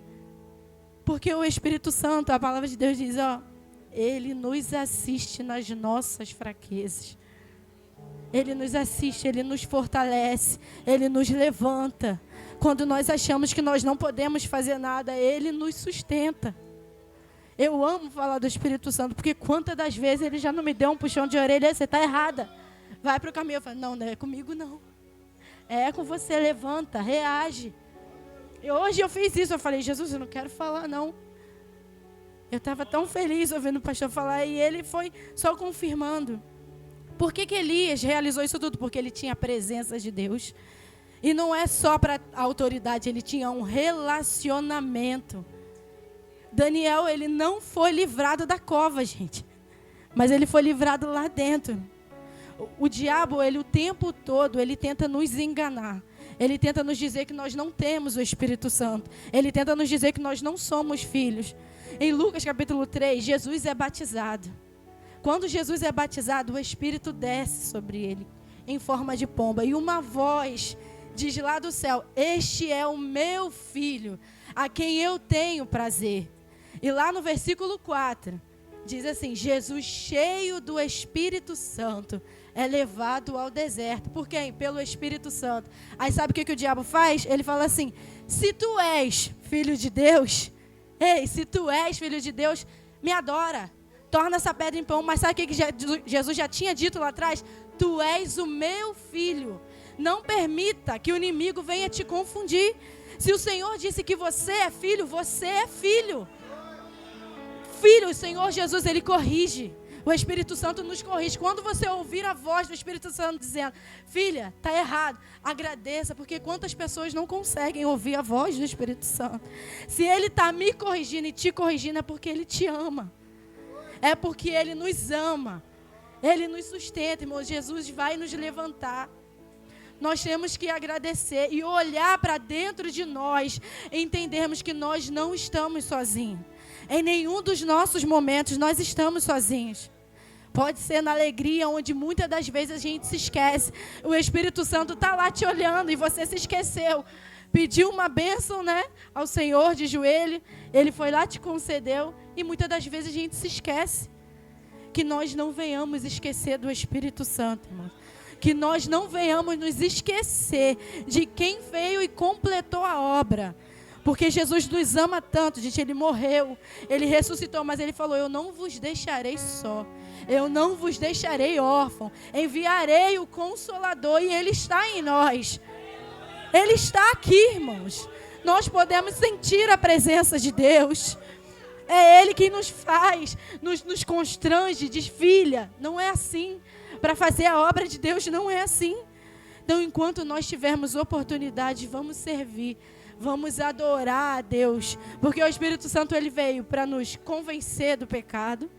F: Porque o Espírito Santo, a palavra de Deus diz, ó, ele nos assiste nas nossas fraquezas. Ele nos assiste, ele nos fortalece, ele nos levanta. Quando nós achamos que nós não podemos fazer nada, ele nos sustenta. Eu amo falar do Espírito Santo, porque quantas das vezes ele já não me deu um puxão de orelha, você está errada. Vai para o caminho. Eu falo, não, não é comigo não. É com você, levanta, reage. E hoje eu fiz isso, eu falei, Jesus, eu não quero falar não. Eu estava tão feliz ouvindo o pastor falar e ele foi só confirmando. Por que Elias realizou isso tudo? Porque ele tinha a presença de Deus. E não é só para a autoridade, ele tinha um relacionamento. Daniel, ele não foi livrado da cova, gente. Mas ele foi livrado lá dentro. O diabo, ele o tempo todo, ele tenta nos enganar. Ele tenta nos dizer que nós não temos o Espírito Santo. Ele tenta nos dizer que nós não somos filhos. Em Lucas capítulo 3, Jesus é batizado. Quando Jesus é batizado, o Espírito desce sobre ele, em forma de pomba. E uma voz diz lá do céu, este é o meu filho, a quem eu tenho prazer. E lá no versículo 4, diz assim, Jesus cheio do Espírito Santo é levado ao deserto. Por quem? Pelo Espírito Santo. Aí sabe o que o diabo faz? Ele fala assim, se tu és filho de Deus, Ei, se tu és filho de Deus, me adora. Torna essa pedra em pão. Mas sabe o que Jesus já tinha dito lá atrás? Tu és o meu filho. Não permita que o inimigo venha te confundir. Se o Senhor disse que você é filho, você é filho. Filho, o Senhor Jesus, Ele corrige. O Espírito Santo nos corrige. Quando você ouvir a voz do Espírito Santo dizendo, filha, está errado, agradeça, porque quantas pessoas não conseguem ouvir a voz do Espírito Santo? Se Ele está me corrigindo e te corrigindo, é porque Ele te ama. É porque Ele nos ama. Ele nos sustenta, irmão. Jesus vai nos levantar. Nós temos que agradecer e olhar para dentro de nós e entendermos que nós não estamos sozinhos. Em nenhum dos nossos momentos nós estamos sozinhos. Pode ser na alegria, onde muitas das vezes a gente se esquece. O Espírito Santo está lá te olhando e você se esqueceu. Pediu uma bênção, né, ao Senhor de joelho. Ele foi lá, te concedeu. E muitas das vezes a gente se esquece. Que nós não venhamos esquecer do Espírito Santo, irmão. Que nós não venhamos nos esquecer de quem veio e completou a obra. Porque Jesus nos ama tanto, gente. Ele morreu, Ele ressuscitou, mas Ele falou, eu não vos deixarei só. Eu não vos deixarei órfão. Enviarei o Consolador e Ele está em nós. Ele está aqui, irmãos. Nós podemos sentir a presença de Deus. É Ele que nos faz, nos constrange, diz, filha, não é assim. Para fazer a obra de Deus não é assim. Então, enquanto nós tivermos oportunidade, vamos servir. Vamos adorar a Deus. Porque o Espírito Santo, Ele veio para nos convencer do pecado.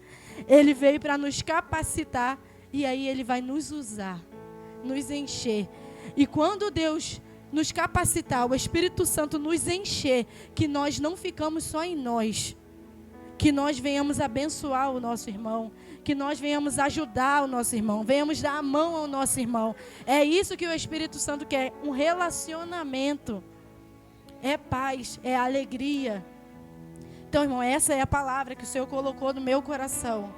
F: Ele veio para nos capacitar. E aí Ele vai nos usar, nos encher. E quando Deus nos capacitar, o Espírito Santo nos encher, que nós não ficamos só em nós. Que nós venhamos abençoar o nosso irmão. Que nós venhamos ajudar o nosso irmão. Venhamos dar a mão ao nosso irmão. É isso que o Espírito Santo quer. Um relacionamento. É paz, é alegria. Então, irmão, essa é a palavra que o Senhor colocou no meu coração.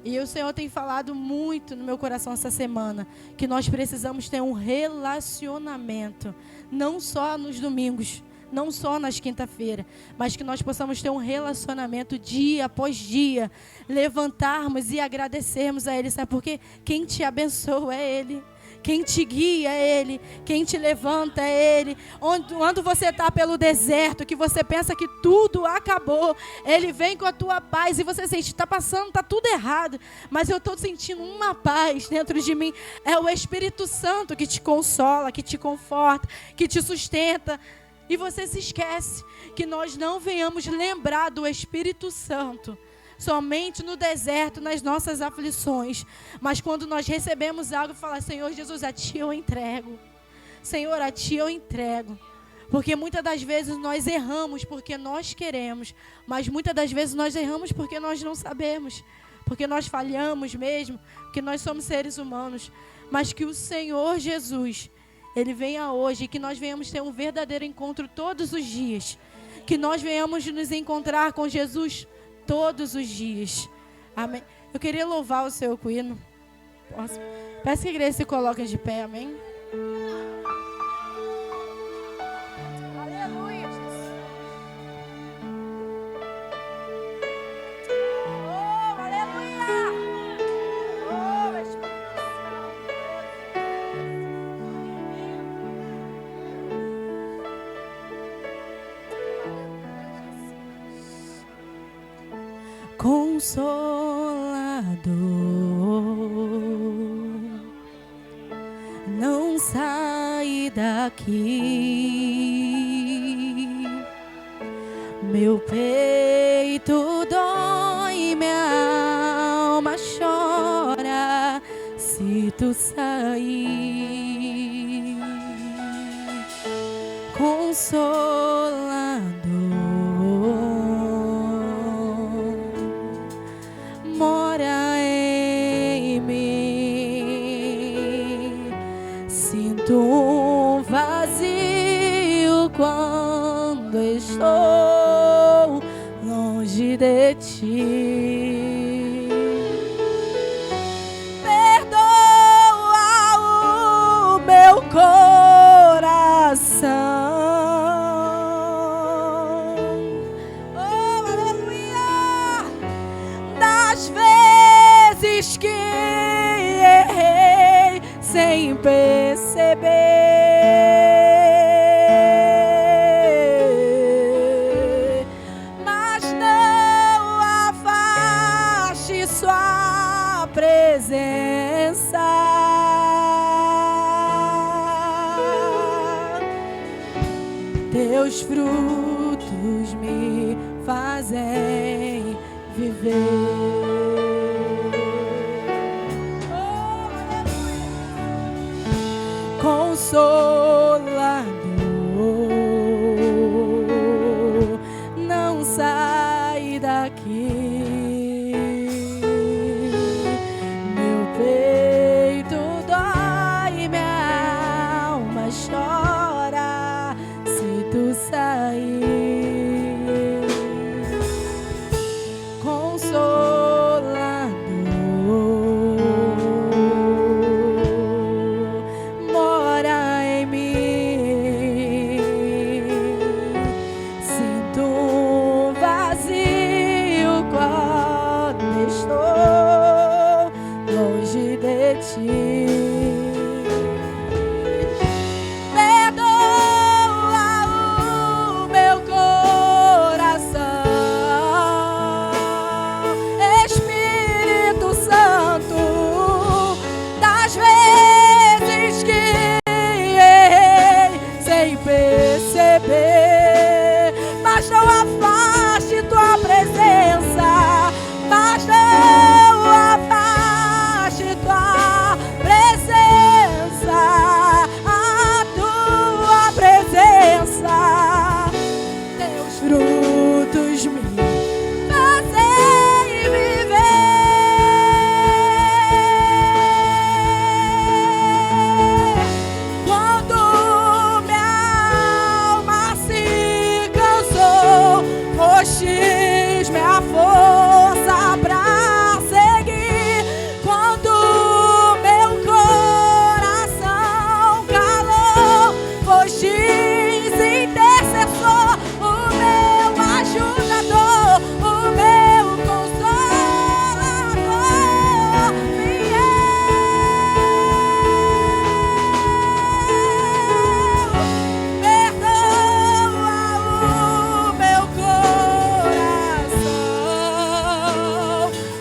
F: E o Senhor tem falado muito no meu coração essa semana. Que nós precisamos ter um relacionamento. Não só nos domingos. Não só nas quinta-feiras, mas que nós possamos ter um relacionamento dia após dia, levantarmos e agradecermos a Ele, sabe por quê? Quem te abençoa é Ele, quem te guia é Ele, quem te levanta é Ele. Quando você está pelo deserto, que você pensa que tudo acabou, Ele vem com a tua paz e você sente, está passando, está tudo errado, mas eu estou sentindo uma paz dentro de mim. É o Espírito Santo que te consola, que te conforta, que te sustenta. E você se esquece que nós não venhamos lembrar do Espírito Santo somente no deserto, nas nossas aflições. Mas quando nós recebemos algo, falar, Senhor Jesus, a Ti eu entrego. Senhor, a Ti eu entrego. Porque muitas das vezes nós erramos porque nós queremos. Mas muitas das vezes nós erramos porque nós não sabemos. Porque nós falhamos mesmo. Porque nós somos seres humanos. Mas que o Senhor Jesus... Ele venha hoje e que nós venhamos ter um verdadeiro encontro todos os dias. Que nós venhamos nos encontrar com Jesus todos os dias. Amém. Eu queria louvar o Senhor com o hino. Posso? Peço que a igreja se coloque de pé, amém? Aleluia, Jesus. Oh, aleluia. Oh, Espírito Consolador, não sai daqui. Meu peito dói, minha alma chora se tu sair. Consolador, mora em mim. Sinto um vazio quando estou longe de ti. Perdoa o meu coração. Oh,
D: das vezes que errei sem perceber, mas não afaste sua presença. Teus frutos me fazem viver. Consolador, não sai daqui. Meu peito dói, minha alma chora se tu sair. Consolador, mora em mim. Sinto um vazio quando estou longe de ti. Perdoa o meu coração, Espírito Santo, das vezes que errei sem perceber, mas não afaste tua presença, mas não afaste tua presença, a tua presença. Teus frutos me fazem viver. Quando minha alma se cansou, fostes minha força pra seguir. Quando meu coração calou, fostes intercessor, o meu ajudador, o meu consolador, fiel. Perdoa o meu coração,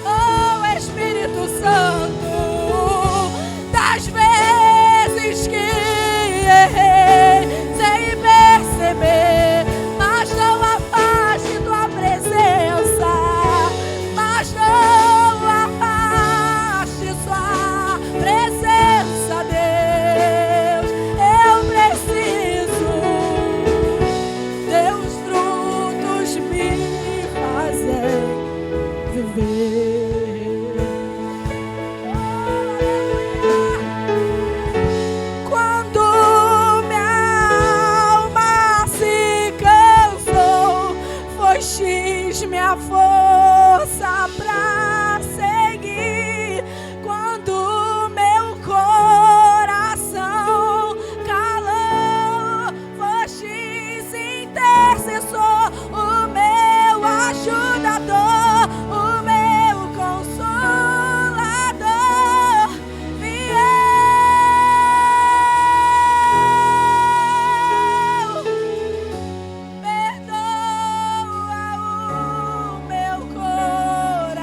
D: oh Espírito Santo, das vezes que errei sem perceber, mas não afaste tua presença, mas não afaste sua presença, Deus. Eu preciso, teus frutos me fazem viver. Quando minha alma se cansou, fostes minha força pra seguir. Quando meu coração calou, fostes intercessor, o meu ajudador, o meu consolador, fiel. Perdoa o meu coração,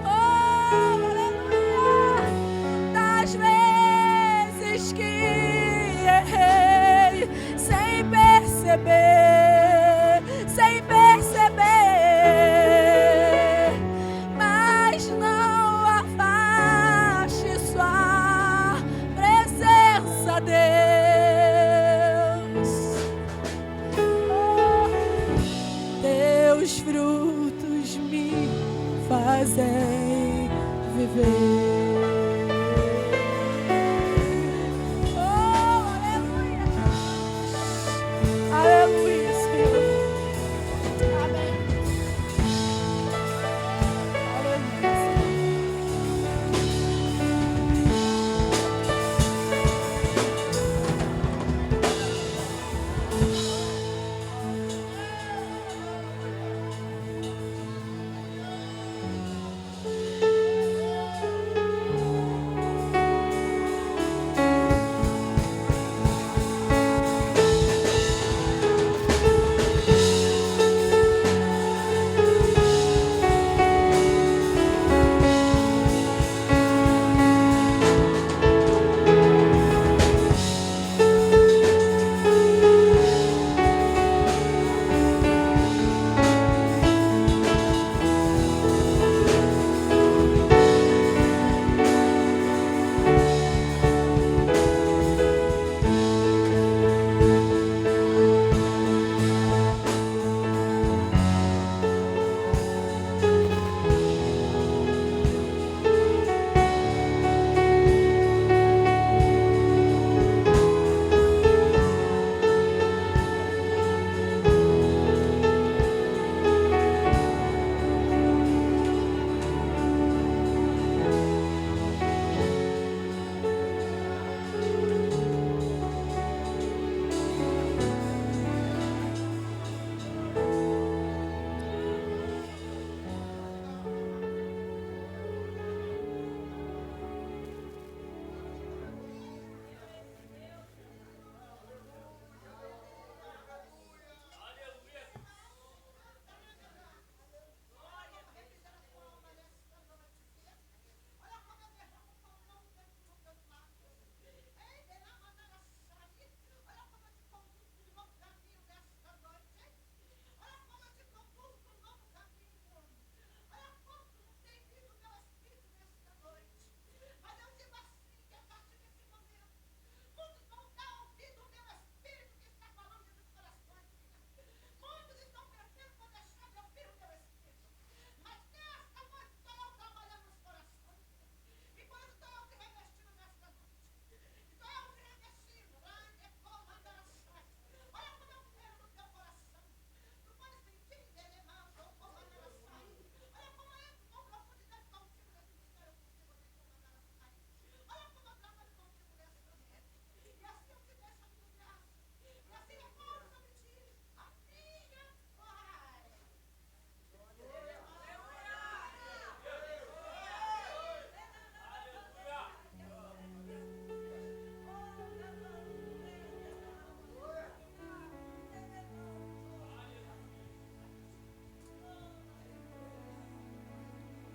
D: oh aleluia, das vezes que errei sem perceber, sem perceber, mas não afaste sua presença, Deus. Teus frutos me fazem viver. Oh, aleluia. Aleluia, Senhor. Amém. Aleluia, Senhor.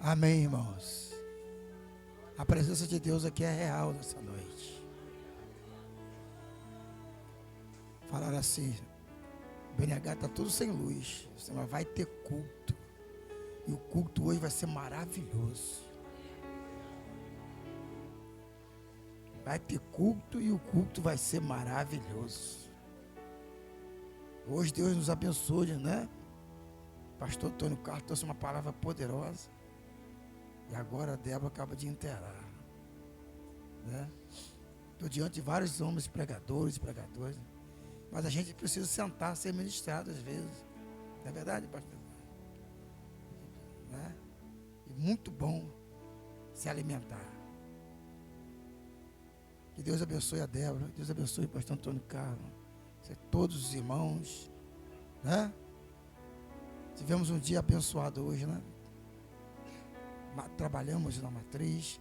B: Amém, irmãos. A presença de Deus aqui é real nessa noite. Falaram assim, BNH está tudo sem luz, mas vai ter culto. E o culto hoje vai ser maravilhoso. Vai ter culto e o culto vai ser maravilhoso. Hoje Deus nos abençoe, né? Pastor Antônio Carlos trouxe uma palavra poderosa. E agora a Débora acaba de enterrar. Né? Estou diante de vários homens pregadores e pregadoras. Mas a gente precisa sentar, ser ministrado às vezes. Não é verdade, pastor? Né? E muito bom se alimentar. Que Deus abençoe a Débora, que Deus abençoe o pastor Antônio Carlos, todos os irmãos, né? Tivemos um dia abençoado hoje, né? Trabalhamos na matriz,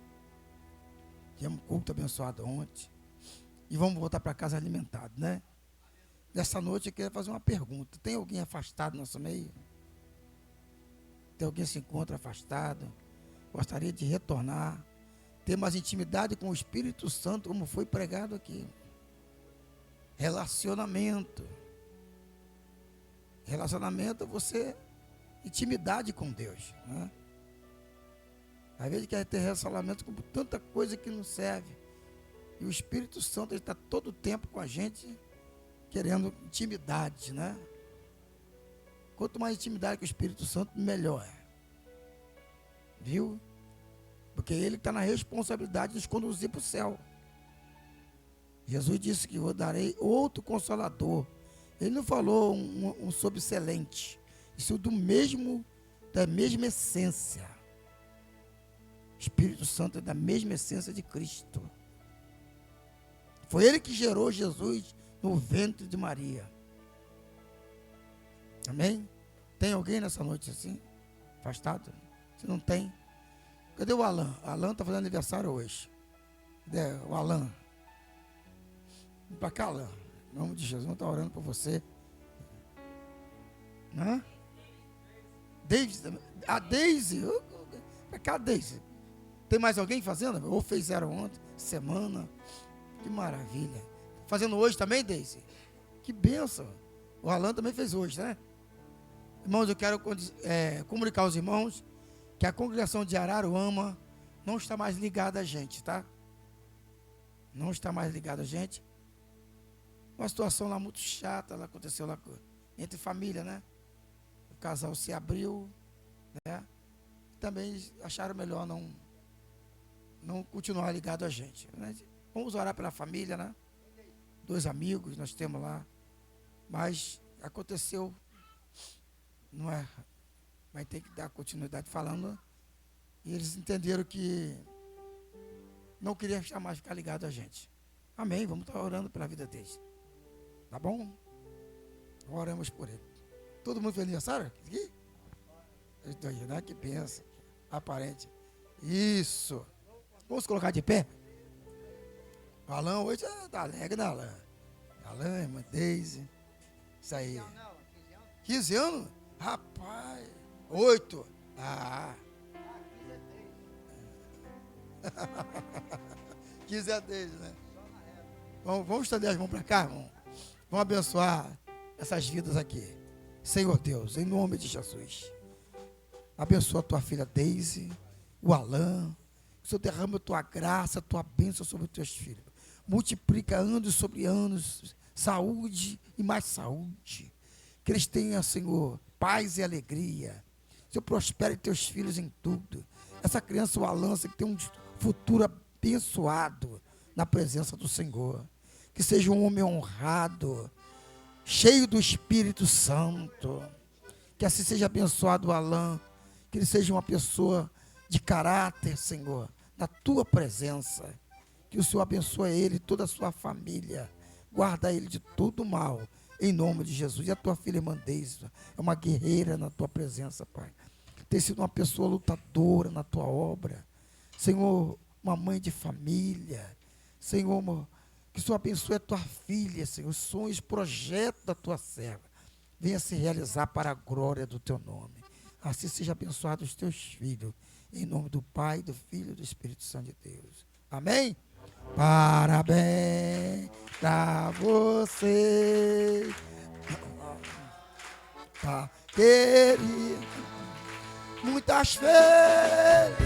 B: tivemos culto abençoado ontem, e vamos voltar para casa alimentado, né? Nessa noite eu queria fazer uma pergunta: tem alguém afastado no nosso meio? Tem alguém que se encontra afastado? Gostaria de retornar, ter mais intimidade com o Espírito Santo, como foi pregado aqui. Relacionamento. Relacionamento, você, intimidade com Deus, né? Às vezes quer ter relacionamento com tanta coisa que não serve. E o Espírito Santo está todo o tempo com a gente, querendo intimidade, né? Quanto mais intimidade com o Espírito Santo, melhor. Viu? Porque ele está na responsabilidade de nos conduzir para o céu. Jesus disse que eu darei outro Consolador. Ele não falou um subexcelente. Isso da mesma essência. Espírito Santo é da mesma essência de Cristo. Foi ele que gerou Jesus no ventre de Maria. Amém? Tem alguém nessa noite assim? Afastado? Se não tem, cadê o Alan? O Alan está fazendo aniversário hoje. Cadê o Alan? Vem para cá, Alan. Em nome de Jesus, está orando por você. Hã? Daisy, a Daisy. Para cá, Daisy. Tem mais alguém fazendo? Ou fizeram ontem, semana. Que maravilha. Fazendo hoje também, Daisy? Que bênção. O Alan também fez hoje, né? Irmãos, eu quero comunicar aos irmãos que a congregação de Araruama não está mais ligada a gente, tá? Não está mais ligada a gente. Uma situação lá muito chata, lá aconteceu lá entre família, né? O casal se abriu, né? Também acharam melhor não continuar ligado a gente, né? Vamos orar pela família, né? 2 amigos nós temos lá, mas aconteceu, não é? Vai ter que dar continuidade falando, e eles entenderam que não queriam mais ficar ligado a gente. Amém, vamos estar orando pela vida deles, tá bom? Oramos por ele. Todo mundo fez aniversário? Aqui? Né? Que pensa, aparente. Isso. Vamos colocar de pé? O Alan hoje está alegre, né, Alan? Alan, irmã Deise. Isso aí. 15 anos? Rapaz. 8. Ah. 15 é Deise, né? Vamos estender as mãos para cá, irmão. Vamos abençoar essas vidas aqui. Senhor Deus, em nome de Jesus. Abençoa a tua filha Deise, o Alan. O Senhor derrama a tua graça, a tua bênção sobre os teus filhos. Multiplica anos sobre anos, saúde e mais saúde. Que eles tenham, Senhor, paz e alegria. Senhor, prospere teus filhos em tudo. Essa criança, o Alan, que tem um futuro abençoado na presença do Senhor. Que seja um homem honrado, cheio do Espírito Santo. Que assim seja abençoado o Alan. Que ele seja uma pessoa de caráter, Senhor, na tua presença. Que o Senhor abençoe ele e toda a sua família. Guarda ele de todo mal, em nome de Jesus. E a tua filha irmã Deise é uma guerreira na tua presença, Pai. Tem sido uma pessoa lutadora na tua obra. Senhor, uma mãe de família. Senhor, que o Senhor abençoe a tua filha, Senhor. Os sonhos, projetos da tua serva venha se realizar para a glória do teu nome. Assim seja abençoado os teus filhos. Em nome do Pai, do Filho e do Espírito Santo de Deus. Amém? Parabéns pra você, tá, querido. Muitas felicidades,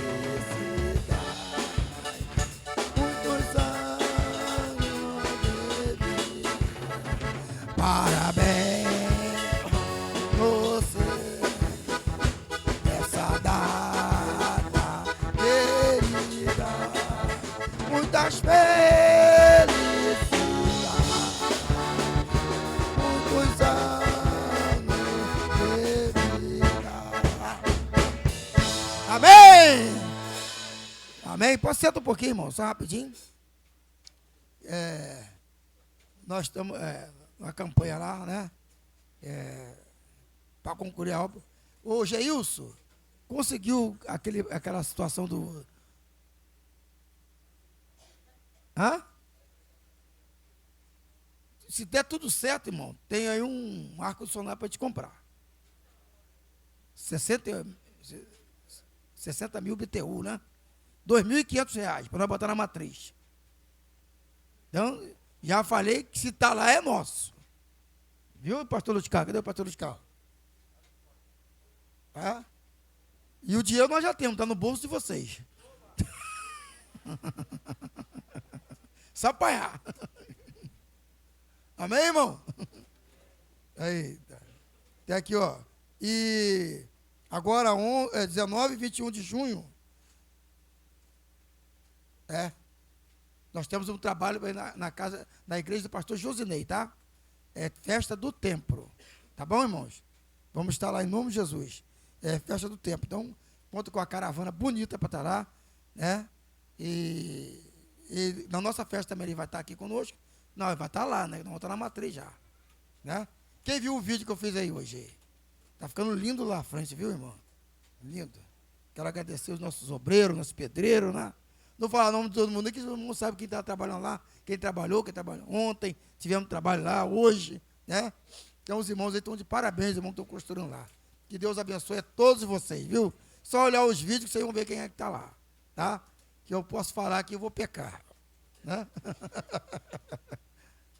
B: muitos anos de vida. Parabéns você nessa data querida. Muitas felicidades, muitos anos de vida. Amém! Amém? Pode sentar um pouquinho, irmão, só rapidinho. Nós estamos na campanha lá, né? Para concluir a obra. Ô, Geilson, conseguiu aquela situação do... Hã? Se der tudo certo, irmão, tem aí um ar-condicionado para te comprar. 60 mil BTU, né? R$2.500 para nós botar na matriz. Então, já falei que se está lá é nosso. Viu, pastor Luz Carlos? Cadê o pastor Luz Carlos? E o dinheiro nós já temos, está no bolso de vocês. Só apanhar. Amém, irmão? Eita. Tem aqui, ó. E agora, 19 e 21 de junho, nós temos um trabalho na casa, na igreja do pastor Josinei, tá? É festa do templo. Tá bom, irmãos? Vamos estar lá em nome de Jesus. É festa do templo. Então, conta com a caravana bonita para estar lá, né? E na nossa festa também ele vai estar aqui conosco. Não, ele vai estar lá, né? Nós vamos estar na matriz já, né? Quem viu o vídeo que eu fiz aí hoje? Tá ficando lindo lá à frente, viu, irmão? Lindo. Quero agradecer os nossos obreiros, nossos pedreiros, né? Não vou falar o nome de todo mundo, que todo mundo sabe quem está trabalhando lá, quem trabalhou ontem, tivemos trabalho lá, hoje, né? Então os irmãos aí estão de parabéns, os irmãos estão construindo lá. Que Deus abençoe a todos vocês, viu? Só olhar os vídeos que vocês vão ver quem é que está lá, tá? Que eu posso falar que eu vou pecar, né?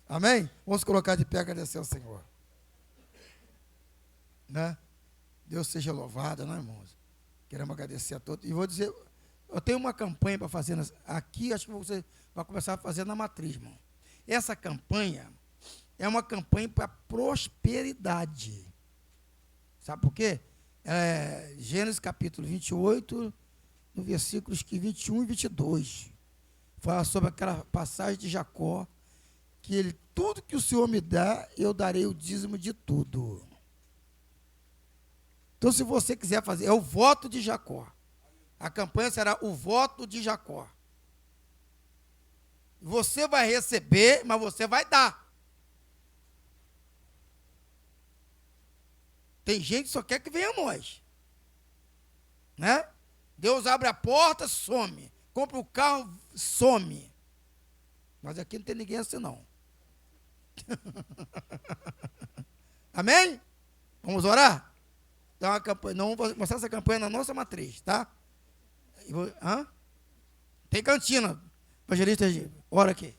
B: Amém? Vamos colocar de pé e agradecer ao Senhor, né? Deus seja louvado, né, irmãos? Queremos agradecer a todos. E vou dizer, eu tenho uma campanha para fazer aqui, acho que você vai começar a fazer na matriz, irmão. Essa campanha é uma campanha para prosperidade. Sabe por quê? Gênesis capítulo 28, no versículos 21 e 22. Fala sobre aquela passagem de Jacó, que tudo que o Senhor me dá, eu darei o dízimo de tudo. Então, se você quiser fazer, é o voto de Jacó. A campanha será o voto de Jacó. Você vai receber, mas você vai dar. Tem gente que só quer que venha a nós, né? Deus abre a porta, some. Compra o carro, some. Mas aqui não tem ninguém assim, não. Amém? Vamos orar? Então, a campanha, não vou mostrar essa campanha na nossa matriz, tá? Tem cantina. Evangelista, ora aqui.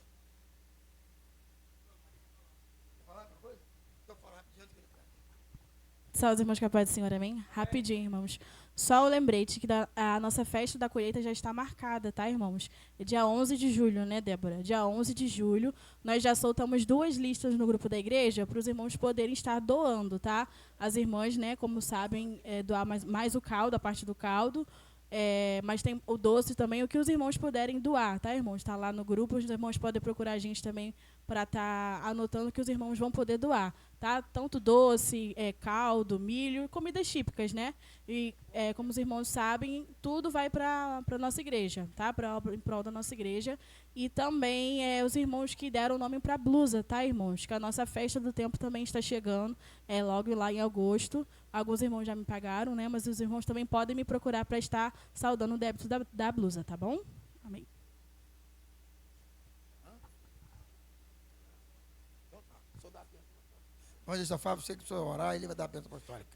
D: Salve os irmãos, que a paz do Senhor, amém? Rapidinho, irmãos. Só o lembrete que a nossa festa da colheita já está marcada, tá, irmãos? É dia 11 de julho, né, Débora? Dia 11 de julho, nós já soltamos 2 listas no grupo da igreja para os irmãos poderem estar doando, tá? As irmãs, né, como sabem, doar mais o caldo, a parte do caldo, mas tem o doce também, o que os irmãos puderem doar, tá, irmãos? Está lá no grupo, os irmãos podem procurar a gente também para estar anotando que os irmãos vão poder doar, tá? Tanto doce, caldo, milho, comidas típicas, né? E, como os irmãos sabem, tudo vai para a nossa igreja, tá? Em prol da nossa igreja. E também os irmãos que deram o nome para a blusa, tá, irmãos? Que a nossa festa do tempo também está chegando, logo lá em agosto. Alguns irmãos já me pagaram, né? Mas os irmãos também podem me procurar para estar saudando o débito da blusa, tá bom? Amém.
B: Mas ele só fala, você que precisa orar, ele vai dar a bênção apostólica.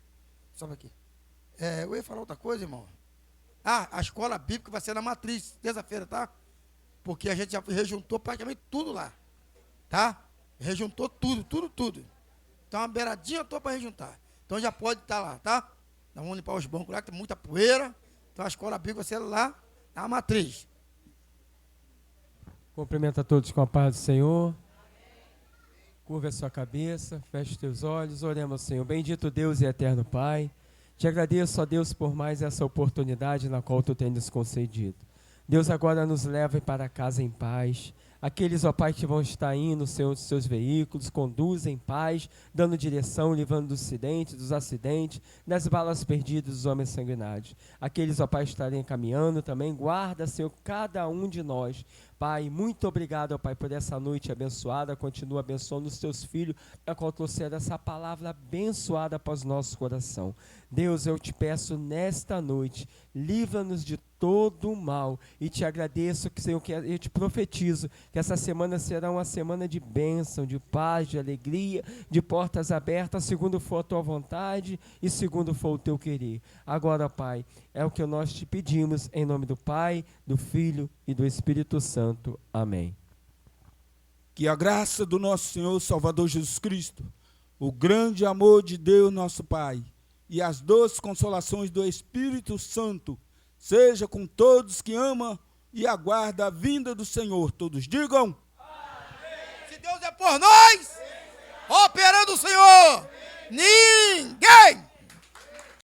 B: Sobe aqui. Eu ia falar outra coisa, irmão. A escola bíblica vai ser na Matriz, terça-feira, tá? Porque a gente já rejuntou praticamente tudo lá, tá? Rejuntou tudo. Então, uma beiradinha toda para rejuntar. Então, já pode estar lá, tá? Nós vamos limpar os bancos lá, que tem muita poeira. Então, a escola bíblica vai ser lá na Matriz.
G: Cumprimento a todos com a paz do Senhor. Curva a sua cabeça, feche os teus olhos, oremos ao Senhor. Bendito Deus e eterno Pai, te agradeço, ó Deus, por mais essa oportunidade na qual Tu tens nos concedido. Deus, agora nos leve para casa em paz. Aqueles, ó Pai, que vão estar indo nos seus veículos, conduzem em paz, dando direção, livrando dos acidentes, das balas perdidas dos homens sanguinários. Aqueles, ó Pai, estarem caminhando também, guarda, Senhor, cada um de nós. Pai, muito obrigado, ó Pai, por essa noite abençoada. Continua abençoando os teus filhos, a qual trouxeram essa palavra abençoada para os nossos corações. Deus, eu te peço nesta noite, livra-nos de todo o mal e te agradeço, que Senhor, que eu te profetizo que essa semana será uma semana de bênção, de paz, de alegria, de portas abertas, segundo for a tua vontade e segundo for o teu querer. Agora, Pai, é o que nós te pedimos, em nome do Pai, do Filho e do Espírito Santo. Amém.
H: Que a graça do nosso Senhor Salvador Jesus Cristo, o grande amor de Deus nosso Pai e as doces consolações do Espírito Santo seja com todos que amam e aguardam a vinda do Senhor. Todos digam:
B: amém. Se Deus é por nós, operando o Senhor, ninguém